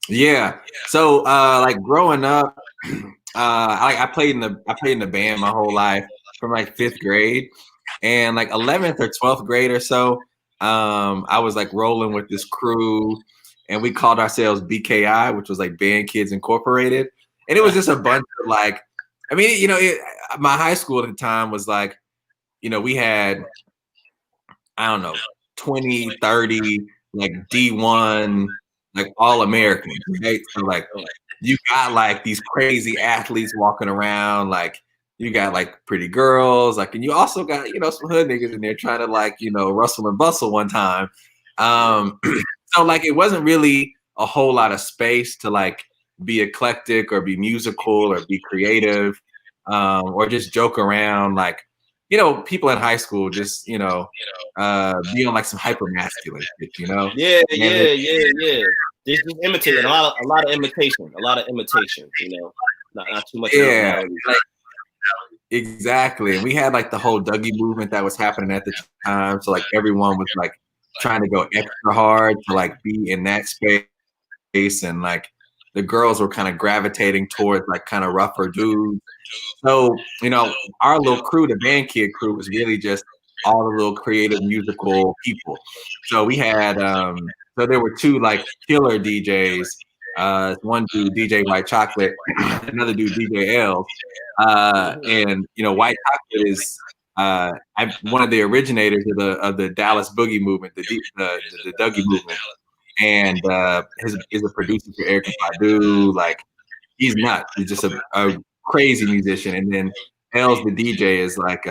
[SPEAKER 2] Yeah. So like growing up, I played in the band my whole life from like 5th grade, and like 11th or 12th grade or so, I was like rolling with this crew, and we called ourselves BKI, which was like Band Kids Incorporated, and it was just a bunch of like, I mean, my high school at the time was like, we had, I don't know, 20, 30 like D1, like all Americans, right? So like you got like these crazy athletes walking around, like you got like pretty girls, like, and you also got, some hood niggas in there trying to like, rustle and bustle one time. So like it wasn't really a whole lot of space to like be eclectic or be musical or be creative, or just joke around. Like, people in high school just, be on like some hyper masculine shit,
[SPEAKER 1] Yeah. Just imitating a lot of imitation, not too much.
[SPEAKER 2] Yeah, exactly. And we had like the whole Dougie movement that was happening at the time. So like everyone was like trying to go extra hard to like be in that space, and like the girls were kind of gravitating towards like kind of rougher dudes. So, our little crew, the band kid crew, was really just all the little creative musical people. So we had, so there were 2 like killer DJs. One dude, DJ White Chocolate, another dude, DJ L. And White Chocolate is one of the originators of the Dallas Boogie movement, the Dougie movement, and is a producer for Erykah Badu. Like, he's nuts. He's just a crazy musician. And then L's the DJ is like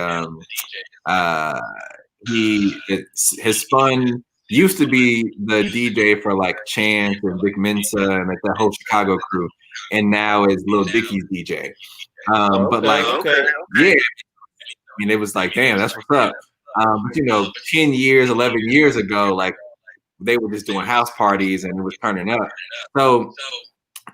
[SPEAKER 2] his son used to be the DJ for like Chance and Vic Mensa and like that whole Chicago crew, and now is Lil Dicky's DJ. But like, yeah, I mean, it was like, damn, that's what's up. But 10 years, 11 years ago, like they were just doing house parties and it was turning up. So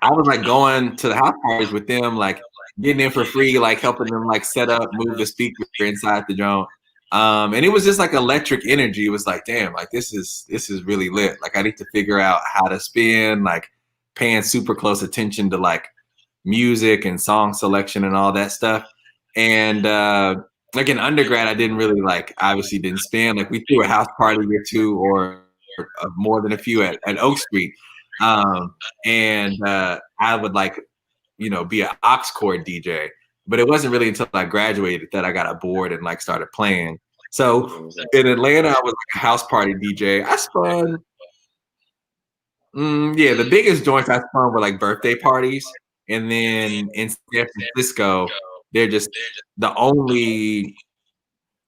[SPEAKER 2] I was like going to the house parties with them, like getting in for free, like helping them like set up, move the speaker inside the joint. And it was just like electric energy. It was like, damn, like this is really lit. Like I need to figure out how to spin, like paying super close attention to like music and song selection and all that stuff. And like in undergrad, I didn't really like, obviously didn't spin. Like we threw a house party or 2 or more than a few at Oak Street. And I would like, be an aux cord DJ, but it wasn't really until I graduated that I got a board and like started playing. So in Atlanta, I was like a house party DJ. I spun, the biggest joints I spun were like birthday parties. And then in San Francisco, they're just the only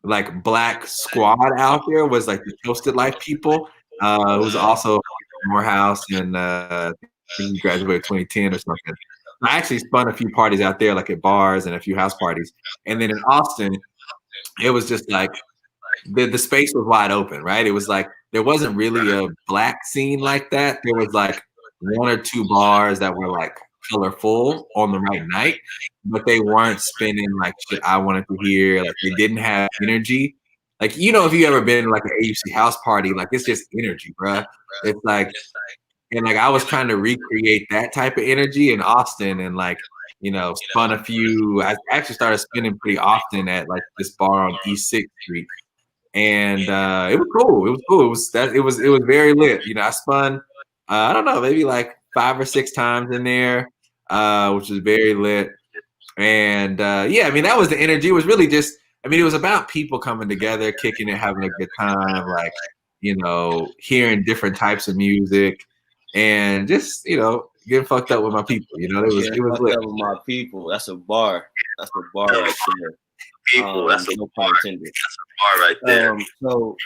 [SPEAKER 2] like black squad out there was like the Toasted Life people, who's also Morehouse, and he graduated 2010 or something. I actually spun a few parties out there, like at bars and a few house parties. And then in Austin, it was just like the space was wide open, right? It was like there wasn't really a black scene like that. There was like 1 or 2 bars that were like colorful on the right night, but they weren't spinning like shit I wanted to hear. Like they didn't have energy. Like, if you ever been to like an AUC house party, like it's just energy, bruh. It's like, and like I was trying to recreate that type of energy in Austin, and like, spun a few. I actually started spinning pretty often at like this bar on East 6th Street. And it was cool. It was cool. It was very lit. I spun I don't know, maybe like 5 or 6 times in there, which was very lit. And yeah, I mean, that was the energy. It was really just, I mean, it was about people coming together, kicking it, having a good time, like, hearing different types of music, and just, getting fucked up with my people. It was lit.
[SPEAKER 1] With my people. That's a bar. That's a bar right there. People, that's no pun intended. That's a bar right there. So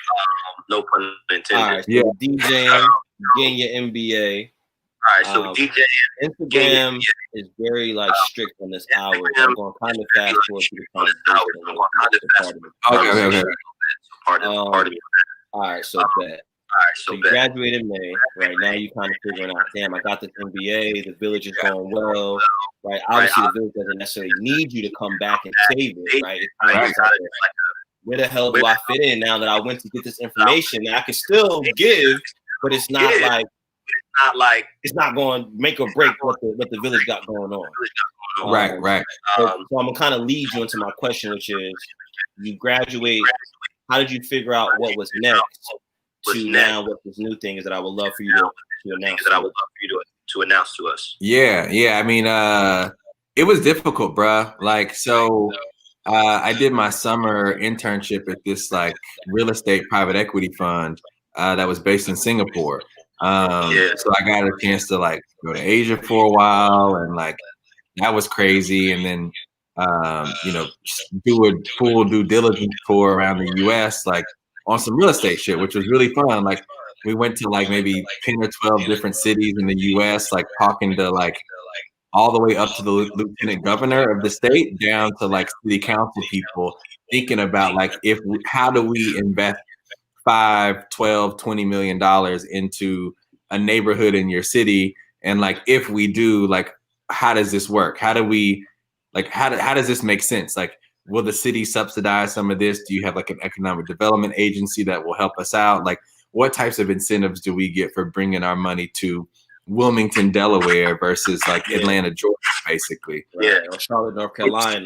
[SPEAKER 3] no pun intended.
[SPEAKER 1] All right, so yeah. DJing, getting your MBA.
[SPEAKER 3] All right, so DJing.
[SPEAKER 1] Instagram is very like strict on this hour. I'm going to kind of fast forward to the conversation.
[SPEAKER 2] Okay.
[SPEAKER 1] All right, so bet. So you graduated in May, right? Now you kind of figuring out, damn, I got this MBA, the village is going well, right? Obviously, the village doesn't necessarily need you to come back and save it, right? It's kind of like, where the hell do I fit in now that I went to get this information? Now I can still give, but it's not like it's not going to make or break what the village got going on.
[SPEAKER 2] Right.
[SPEAKER 1] So I'm gonna kind of lead you into my question, which is, you graduate. How did you figure out what was next to now what this new thing is that I would love for you to
[SPEAKER 3] announce to us?
[SPEAKER 2] Yeah. I mean, it was difficult, bruh. Like, so I did my summer internship at this like real estate private equity fund that was based in Singapore. So I got a chance to like go to Asia for a while, and like that was crazy. And then do a full due diligence tour around the US, like on some real estate shit, which was really fun. Like we went to like maybe 10 or 12 different cities in the US, like talking to like all the way up to the lieutenant governor of the state, down to like city council people, thinking about like how do we invest $5, $12, $20 million into a neighborhood in your city, and like if we do, like how does this work? How do we how does this make sense? Like, will the city subsidize some of this? Do you have like an economic development agency that will help us out? Like, what types of incentives do we get for bringing our money to Wilmington, Delaware versus like Atlanta, Georgia, basically?
[SPEAKER 1] Or Charlotte, North Carolina.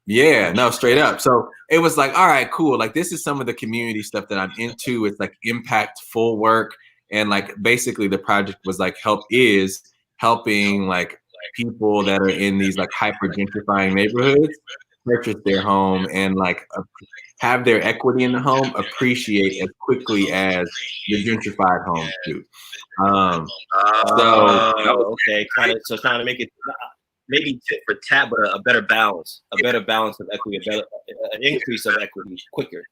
[SPEAKER 2] Yeah, no, straight up. So it was like, all right, cool. Like, this is some of the community stuff that I'm into. It's like impactful work. And like, basically the project was like helping like people that are in these like hyper gentrifying neighborhoods purchase their home and like have their equity in the home appreciate as quickly as the gentrified homes do.
[SPEAKER 1] Okay, kind of. So trying to make it maybe tit for tat, but a better balance of equity, an increase of equity quicker.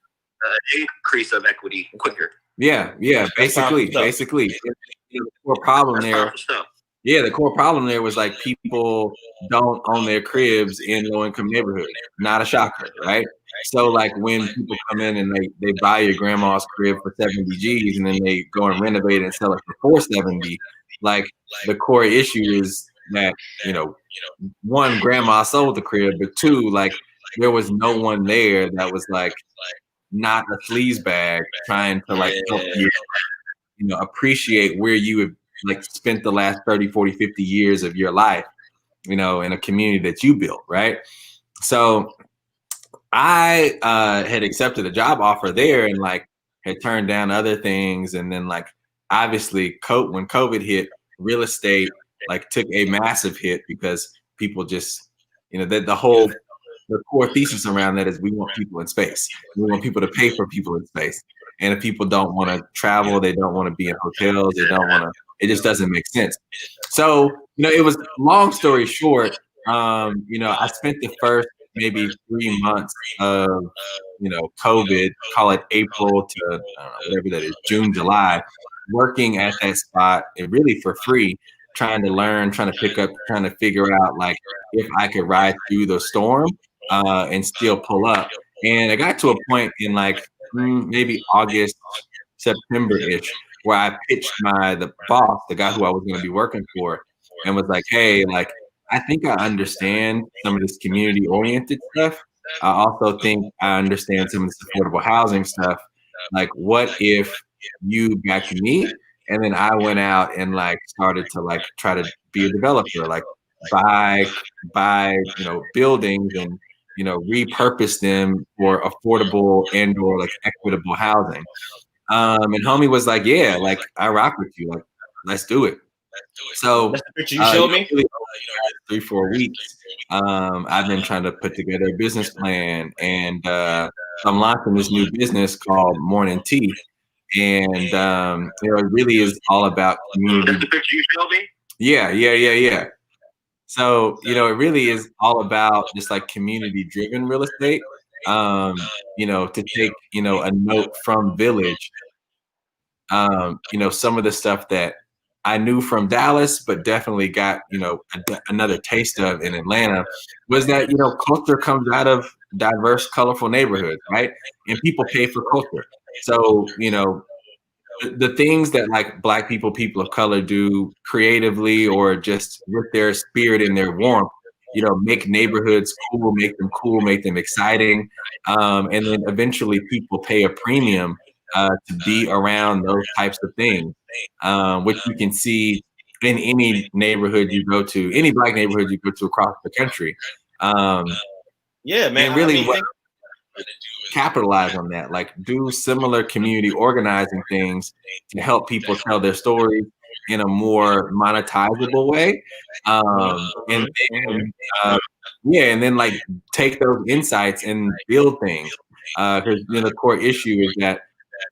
[SPEAKER 2] Yeah, basically. The core problem there. Yeah, the core problem there was like people don't own their cribs in low-income neighborhoods. Not a shocker, right? So like when people come in and they buy your grandma's crib for 70 G's and then they go and renovate it and sell it for 470, like the core issue is that, one, grandma sold the crib, but two, like there was no one there that was like not a sleazebag trying to like help you, appreciate where you have like spent the last 30, 40, 50 years of your life, in a community that you built, right? So I had accepted a job offer there and like had turned down other things. And then like, obviously when COVID hit, real estate like took a massive hit because people just, the core thesis around that is we want people in space. We want people to pay for people in space. And if people don't want to travel, they don't want to be in hotels, it just doesn't make sense. So, it was, long story short, I spent the first maybe 3 months of, COVID, call it April to, I don't know, whatever that is, June, July, working at that spot, and really for free, trying to learn, trying to pick up, trying to figure out like if I could ride through the storm and still pull up. And I got to a point in like maybe August, September-ish, where I pitched the boss, the guy who I was going to be working for, and was like, hey, like, I think I understand some of this community-oriented stuff. I also think I understand some of this affordable housing stuff. Like, what if you back me? And then I went out and like started to like try to be a developer, like buy buildings and repurpose them for affordable and or like equitable housing. And homie was like, yeah, like I rock with you, like let's do it. So
[SPEAKER 1] that's the picture you showed me.
[SPEAKER 2] 3-4 weeks. I've been trying to put together a business plan, and I'm launching this new business called Morning Tea. And it really is all about community.
[SPEAKER 3] That's the picture you showed me?
[SPEAKER 2] Yeah. So, it really is all about just like community driven real estate. To take, a note from Village, some of the stuff that I knew from Dallas, but definitely got, another taste of in Atlanta was that, culture comes out of diverse, colorful neighborhoods, right? And people pay for culture. So, the things that like Black people of color do creatively or just with their spirit and their warmth, make neighborhoods cool, make them exciting. And then eventually people pay a premium to be around those types of things, which you can see in any neighborhood you go to, any Black neighborhood you go to across the country.
[SPEAKER 1] Yeah, man.
[SPEAKER 2] And really capitalize on that, like do similar community organizing things to help people tell their stories in a more monetizable way. And then, and then like take those insights and build things. Because the core issue is that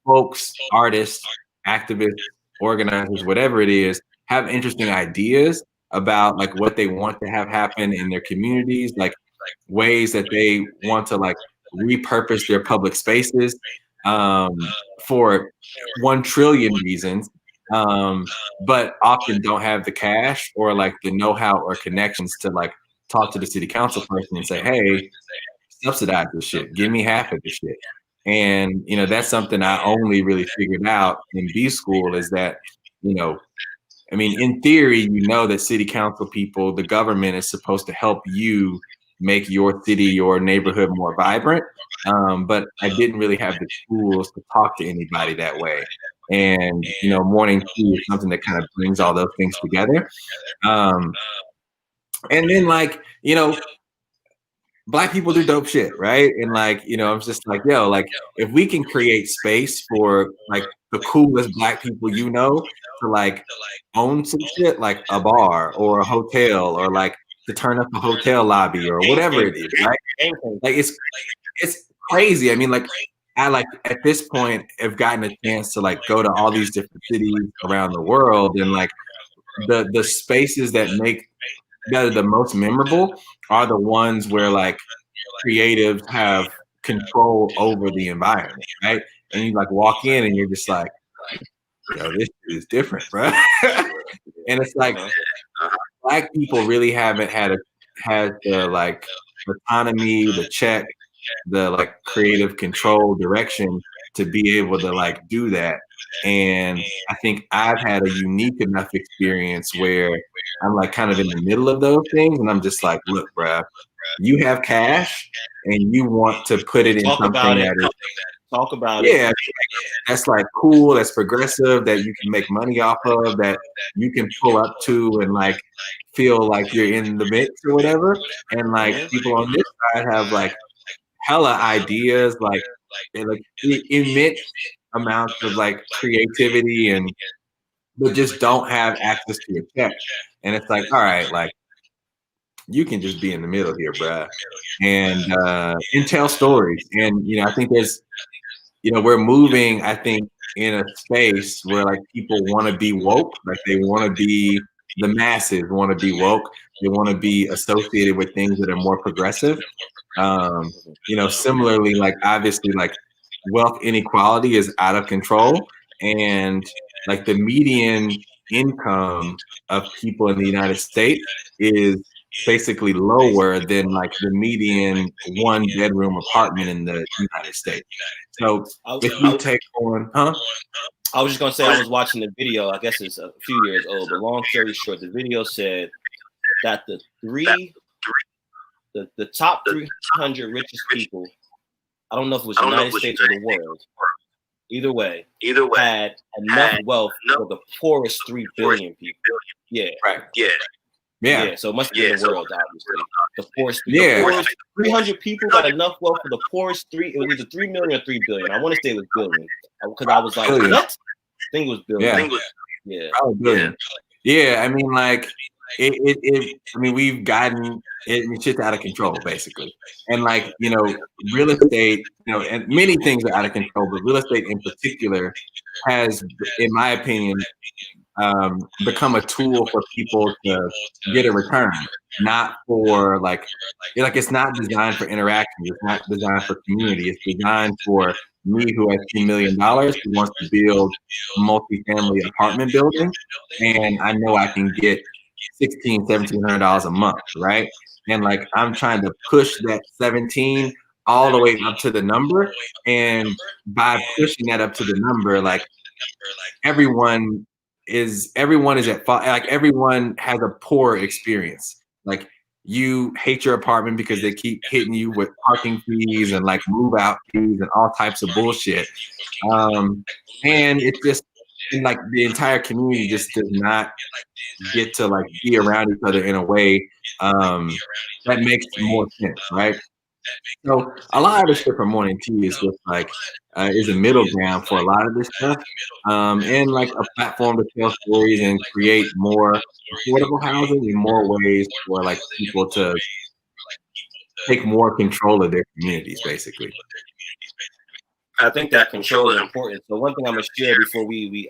[SPEAKER 2] folks, artists, activists, organizers, whatever it is, have interesting ideas about like what they want to have happen in their communities, like ways that they want to like repurpose their public spaces for 1 trillion reasons, but often don't have the cash or like the know-how or connections to like talk to the city council person and say, hey, subsidize this shit, give me half of this shit. And that's something I only really figured out in B school, is that I mean, in theory, that city council people, the government is supposed to help you make your city, your neighborhood more vibrant. But I didn't really have the tools to talk to anybody that way. And, morning tea is something that kind of brings all those things together. And then like, Black people do dope shit, right? And like, I'm just like, yo, like if we can create space for like the coolest Black people to like own some shit, like a bar or a hotel, or like to turn up a hotel lobby or whatever it is, right? Like it's crazy. I mean, like I like at this point have gotten a chance to like go to all these different cities around the world, and like the spaces that are the most memorable are the ones where like creatives have control over the environment, right? And you like walk in and you're just like, yo, this is different, bro. And it's like Black people really haven't had the like autonomy, the check, the like creative control direction to be able to like do that. And I think I've had a unique enough experience where I'm like kind of in the middle of those things, and I'm just like, look, bruh, you have cash and you want to put it in something that is
[SPEAKER 1] talk about
[SPEAKER 2] it. That's like cool, that's progressive, that you can make money off of, that you can pull up to and like feel like you're in the mix or whatever. And like people on this side have like hella ideas, like immense amounts of like creativity, and but just don't have access to your check. And it's like, all right, like you can just be in the middle here, bruh, and tell stories. And I think there's we're moving, I think, in a space where like people want to be woke, like they want to be, the masses want to be woke, they want to be associated with things that are more progressive. Similarly, like obviously like wealth inequality is out of control, and like the median income of people in the United States is basically lower than like the median 1-bedroom apartment in the United States. So if you take on,
[SPEAKER 1] I was just gonna say, I was watching the video. I guess it's a few years old, but long story short, the video said that the top 300 richest people, I don't know if it was the United States or the world, either way, had enough wealth for the poorest 3 billion people. Yeah.
[SPEAKER 2] Right.
[SPEAKER 1] Yeah, so it must be in the world, obviously. The poorest 300 people got enough wealth for the poorest it was either 3 million or 3 billion. I want to say it was billion, because I was like, what? I think it was billion. Yeah.
[SPEAKER 2] Probably billion. Yeah, I mean, like, I mean, we've gotten shit's out of control, basically. And like, real estate, and many things are out of control, but real estate in particular has, in my opinion, become a tool for people to get a return, not for like it's not designed for interaction. It's not designed for community. It's designed for me, who has $2 million, who wants to build a multi-family apartment building, and I know I can get $1,700 a month, right? And like I'm trying to push that 17 all the way up to the number, and by pushing that up to the number, like everyone is at fault. Like everyone has a poor experience. Like you hate your apartment because they keep hitting you with parking fees and like move out fees and all types of bullshit. And it's just, and like the entire community just does not get to like be around each other in a way that makes more sense, right? So a lot of the shit from Morning Tea is just like is a middle ground for a lot of this stuff, and like a platform to tell stories and create more affordable housing in more ways for like people to take more control of their communities, basically.
[SPEAKER 1] I think that control is important. So one thing I'm gonna share before we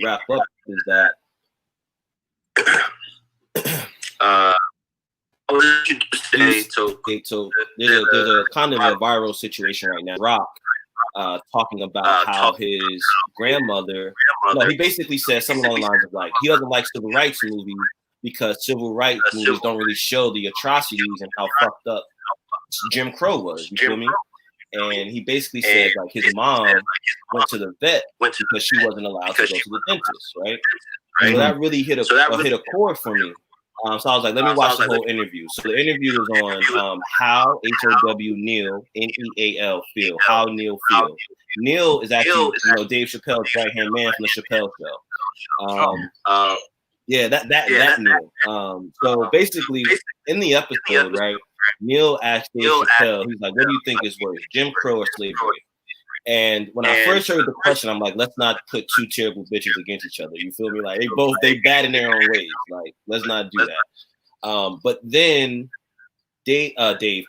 [SPEAKER 1] wrap up is that so there's a kind of a viral situation right now. Rock talking about how his grandmother, he basically said something along the lines of like he doesn't like civil rights movies because civil rights movies don't really show the atrocities and how fucked up Jim Crow was. You feel me? And he basically said like his mom went to the vet because she wasn't allowed to go to the dentist, right? So that really hit a chord for me. So I was like, let me watch the whole interview. So the interview is on how HOW Neil NEAL feel. How Neil feel. Neil is actually Dave Chappelle's right hand man from the Chappelle Show. That Neil. So basically, in the episode, right, Neil asked Dave Chappelle, he's like, what do you think is worse, Jim Crow or slavery? And when I first heard the question, I'm like, let's not put two terrible bitches against each other. You feel me? Like they bad in their own ways. Like, let's not do that. But then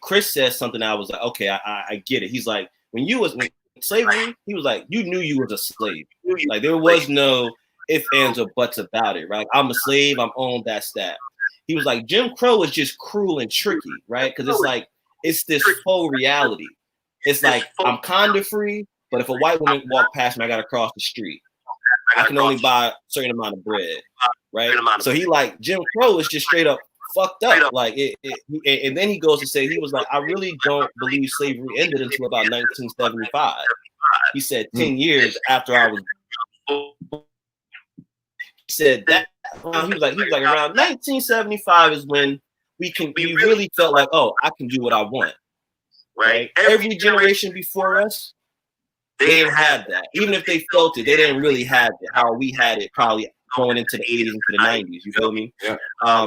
[SPEAKER 1] Chris says something. I was like, okay, I get it. He's like, when slavery, he was like, you knew you was a slave. Like there was no ifs, ands, or buts about it, right? I'm a slave. I'm owned. That's that. He was like, Jim Crow is just cruel and tricky, right? Because it's like it's this faux reality. It's like I'm kind of free, but if a white woman walk past me, I gotta cross the street. I can only buy a certain amount of bread, right? So he like Jim Crow is just straight up fucked up. Like and then he goes to say he was like, I really don't believe slavery ended until about 1975. He said 10 years after I was. He said that he was like around 1975 is when we really felt like, oh, I can do what I want. Right? Every generation before us, they didn't have that. Even if they felt it, they didn't really have it. How we had it probably going into the 80s into the 90s. You feel me?
[SPEAKER 2] Yeah.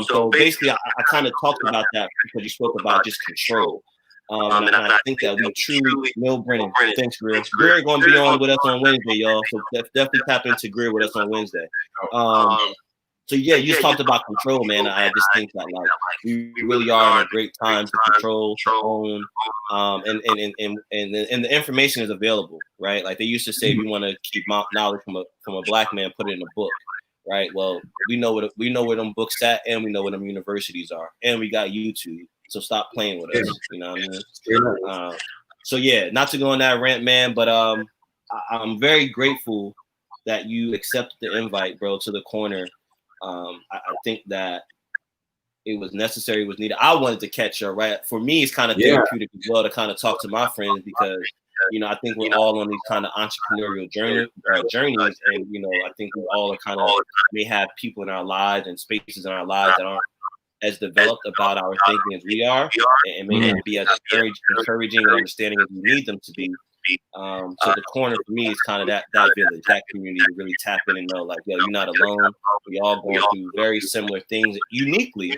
[SPEAKER 1] So basically, I kind of talked about that because you spoke about just control. And I think that we truly, Neil Brennan, thanks, Greer. Greer going to be on with us on Wednesday, y'all. So definitely tap into Greer with us on Wednesday. So yeah, you just talked about control, man. I just think that like we really are in a great time to control, to own, and the information is available, right? Like they used to say, if you want to keep knowledge from a black man, put it in a book, right? Well, we know where them books at, and we know where them universities are, and we got YouTube. So stop playing with us, you know what I mean? So yeah, not to go on that rant, man, but I'm very grateful that you accepted the invite, bro, to the corner. I think that it was necessary, it was needed. I wanted to catch up, right? For me, it's kind of therapeutic as well to kind of talk to my friends because, I think we're all on these kind of entrepreneurial journeys, and I think we all are kind of may have people in our lives and spaces in our lives that aren't as developed about our thinking as we are, and may not be as encouraging and understanding as we need them to be. So the corner for me is kind of that village, that community to really tap in and know, like, yo, you're not alone. We all going through very similar things, uniquely,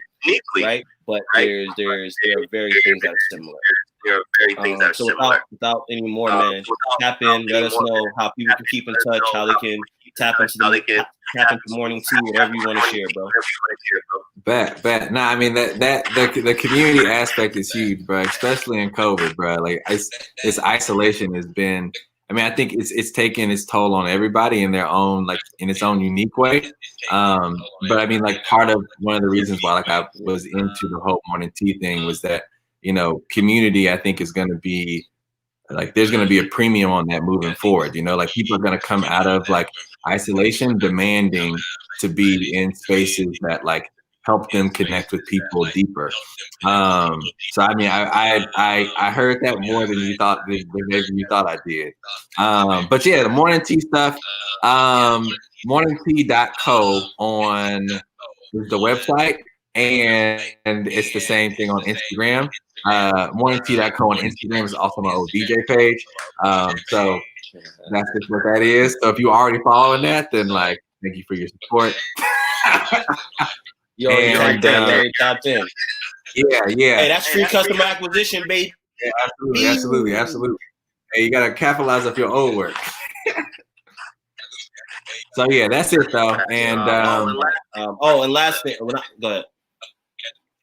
[SPEAKER 1] right? But there are very things that are similar. So without any more, man, tap in. Let us know how people can keep in touch, how they can tap into Morning Tea, whatever you want to share, bro.
[SPEAKER 2] Bet. Nah, I mean the community aspect is huge, bro. Especially in COVID, bro. Like this isolation has been. I mean, I think it's taken its toll on everybody in their own, like, in its own unique way. But I mean, like, part of one of the reasons why, like, I was into the whole Morning Tea thing was that, community, I think, is going to be, like, there's going to be a premium on that moving forward. Like, people are going to come out of, like, isolation demanding to be in spaces that, like, help them connect with people deeper. So I mean, I heard that more than you thought, than maybe you thought I did. But yeah, the Morning Tea stuff, morningtea.co is the website. and it's the same thing on Instagram. Morningtea.co on Instagram is also my old DJ page. So that's just what that is. So if you already following that, then like, thank you for your support.
[SPEAKER 1] You already tapped in.
[SPEAKER 2] Yeah.
[SPEAKER 1] Hey, that's free customer acquisition, baby.
[SPEAKER 2] Yeah, absolutely. Hey, you gotta capitalize off your old work. So yeah, that's it though. And
[SPEAKER 1] and last thing, go ahead.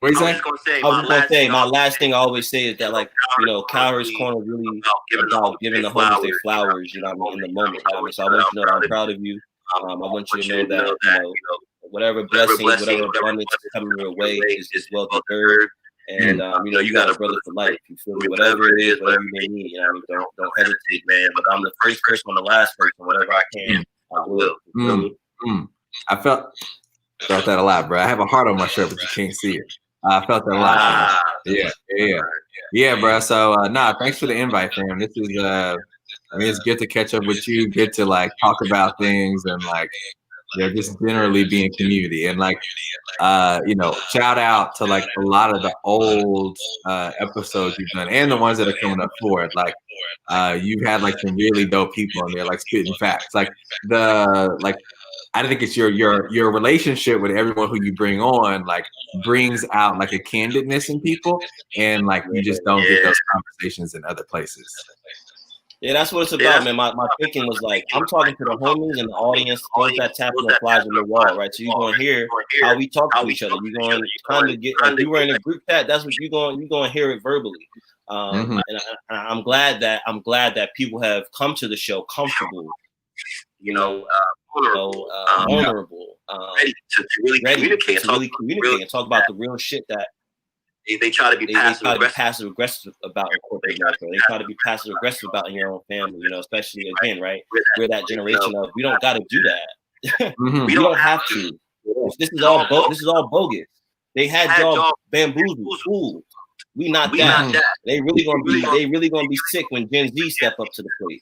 [SPEAKER 2] What you say?
[SPEAKER 1] I was gonna say my last thing I always say is that, like, you know, Cowherd's Corner really about giving the homies their flowers, you know what I mean, in the moment. You know what I mean? So I want you to know that I'm proud of you. I want you to know that, you know, whatever blessings, whatever abundance is coming your way is well deserved. And you know, you got a brother for life. You feel me? Whatever it is, whatever you may need, you know what I mean? Don't hesitate, man. But I'm the first person, I'm the last person. Whatever I can, I will.
[SPEAKER 2] I felt that a lot, bro. I have a heart on my shirt, but you can't see it. I felt that a lot. Yeah, bro. So thanks for the invite, fam. This is I mean, it's good to catch up with you, good to like talk about things and like, yeah, just generally be in community. And like you know, shout out to like a lot of the old episodes you've done and the ones that are coming up forward. Like you've had like some really dope people in there, like spitting facts. Like I think it's your relationship with everyone who you bring on, like brings out like a candidness in people, and like you just don't get those conversations in other places.
[SPEAKER 1] Yeah, that's what it's about, man. My thinking was like, I'm talking to the homies and the audience, those that tap on the flies on the wall, right? So you're going to hear how we talk to each other. You're going to kind of get, like, you were in a group chat, that's what you're going to hear it verbally. And I'm glad that people have come to the show comfortable, you know, vulnerable, ready to really communicate and talk about the real shit that they try to be passive aggressive about in corporate America. They try to be passive aggressive about in your own family, you know, especially again, right? We're that generation of we don't got to do that. We don't have to. This is all bogus. They had y'all bamboozled, fooled. We not that. They really gonna be sick when Gen Z step up to the plate.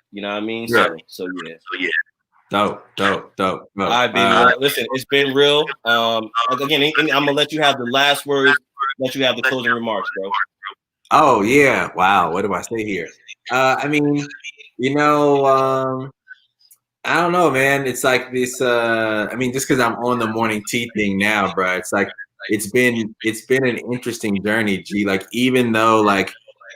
[SPEAKER 1] You know what I mean? So yeah.
[SPEAKER 2] Dope.
[SPEAKER 1] All right, baby. Well, listen, it's been real. Again, I'm gonna let you have the last words. Let you have the closing remarks, bro.
[SPEAKER 2] Oh yeah! Wow. What do I say here? I mean, you know, I don't know, man. It's like this. I mean, just because I'm on the morning tea thing now, bro. It's like it's been an interesting journey, G. Like even though like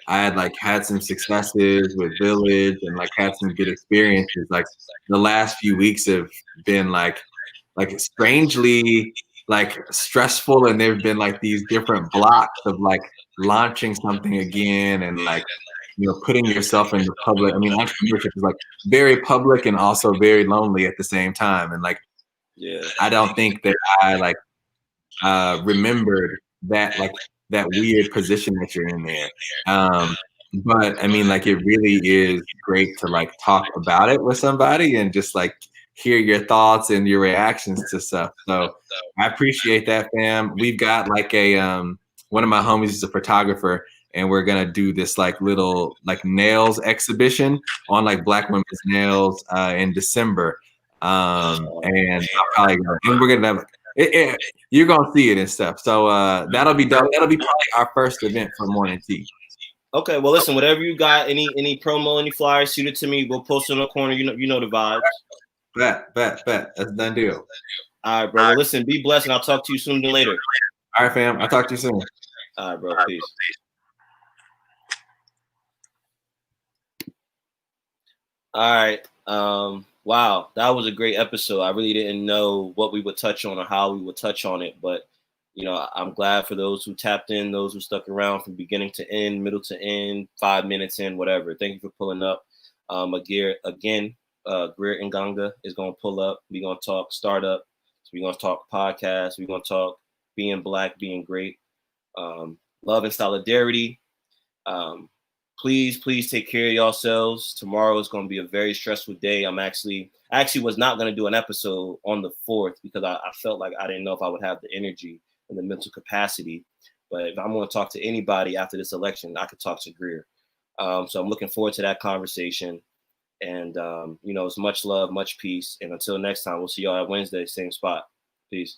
[SPEAKER 2] I had like had some successes with Village and like had some good experiences, like the last few weeks have been like strangely like stressful, and there've been like these different blocks of like launching something again and like, you know, putting yourself into public. I mean, entrepreneurship is like very public and also very lonely at the same time. And like, I don't think that I like remembered that like that weird position that you're in there. But I mean, like, it really is great to like talk about it with somebody and just like hear your thoughts and your reactions to stuff. So I appreciate that, fam. We've got like a one of my homies is a photographer, and we're gonna do this like little like nails exhibition on like Black women's nails in December. And we're gonna have you're gonna see it and stuff. So that'll be dope. That'll be probably our first event for Morning Tea.
[SPEAKER 1] Okay, well, listen, whatever you got, any promo, any flyers, shoot it to me. We'll post it in the corner. You know the vibes.
[SPEAKER 2] Bet. That's a done deal.
[SPEAKER 1] All right, bro. Well, listen, be blessed, and I'll talk to you sooner than later.
[SPEAKER 2] All right, fam. I'll talk to you soon.
[SPEAKER 1] All right, bro. Peace. All right. Wow, that was a great episode. I really didn't know what we would touch on or how we would touch on it, but you know, I'm glad for those who tapped in, those who stuck around from beginning to end, middle to end, 5 minutes in, whatever. Thank you for pulling up. Greer Nganga is going to pull up. We're going to talk startup. So we're going to talk podcast. We're going to talk being Black, being great, love and solidarity. Please take care of yourselves. Tomorrow is going to be a very stressful day. I actually was not going to do an episode on the 4th because I felt like I didn't know if I would have the energy and the mental capacity. But if I'm going to talk to anybody after this election, I could talk to Greer. So I'm looking forward to that conversation. And, you know, it's much love, much peace. And until next time, we'll see y'all at Wednesday, same spot. Peace.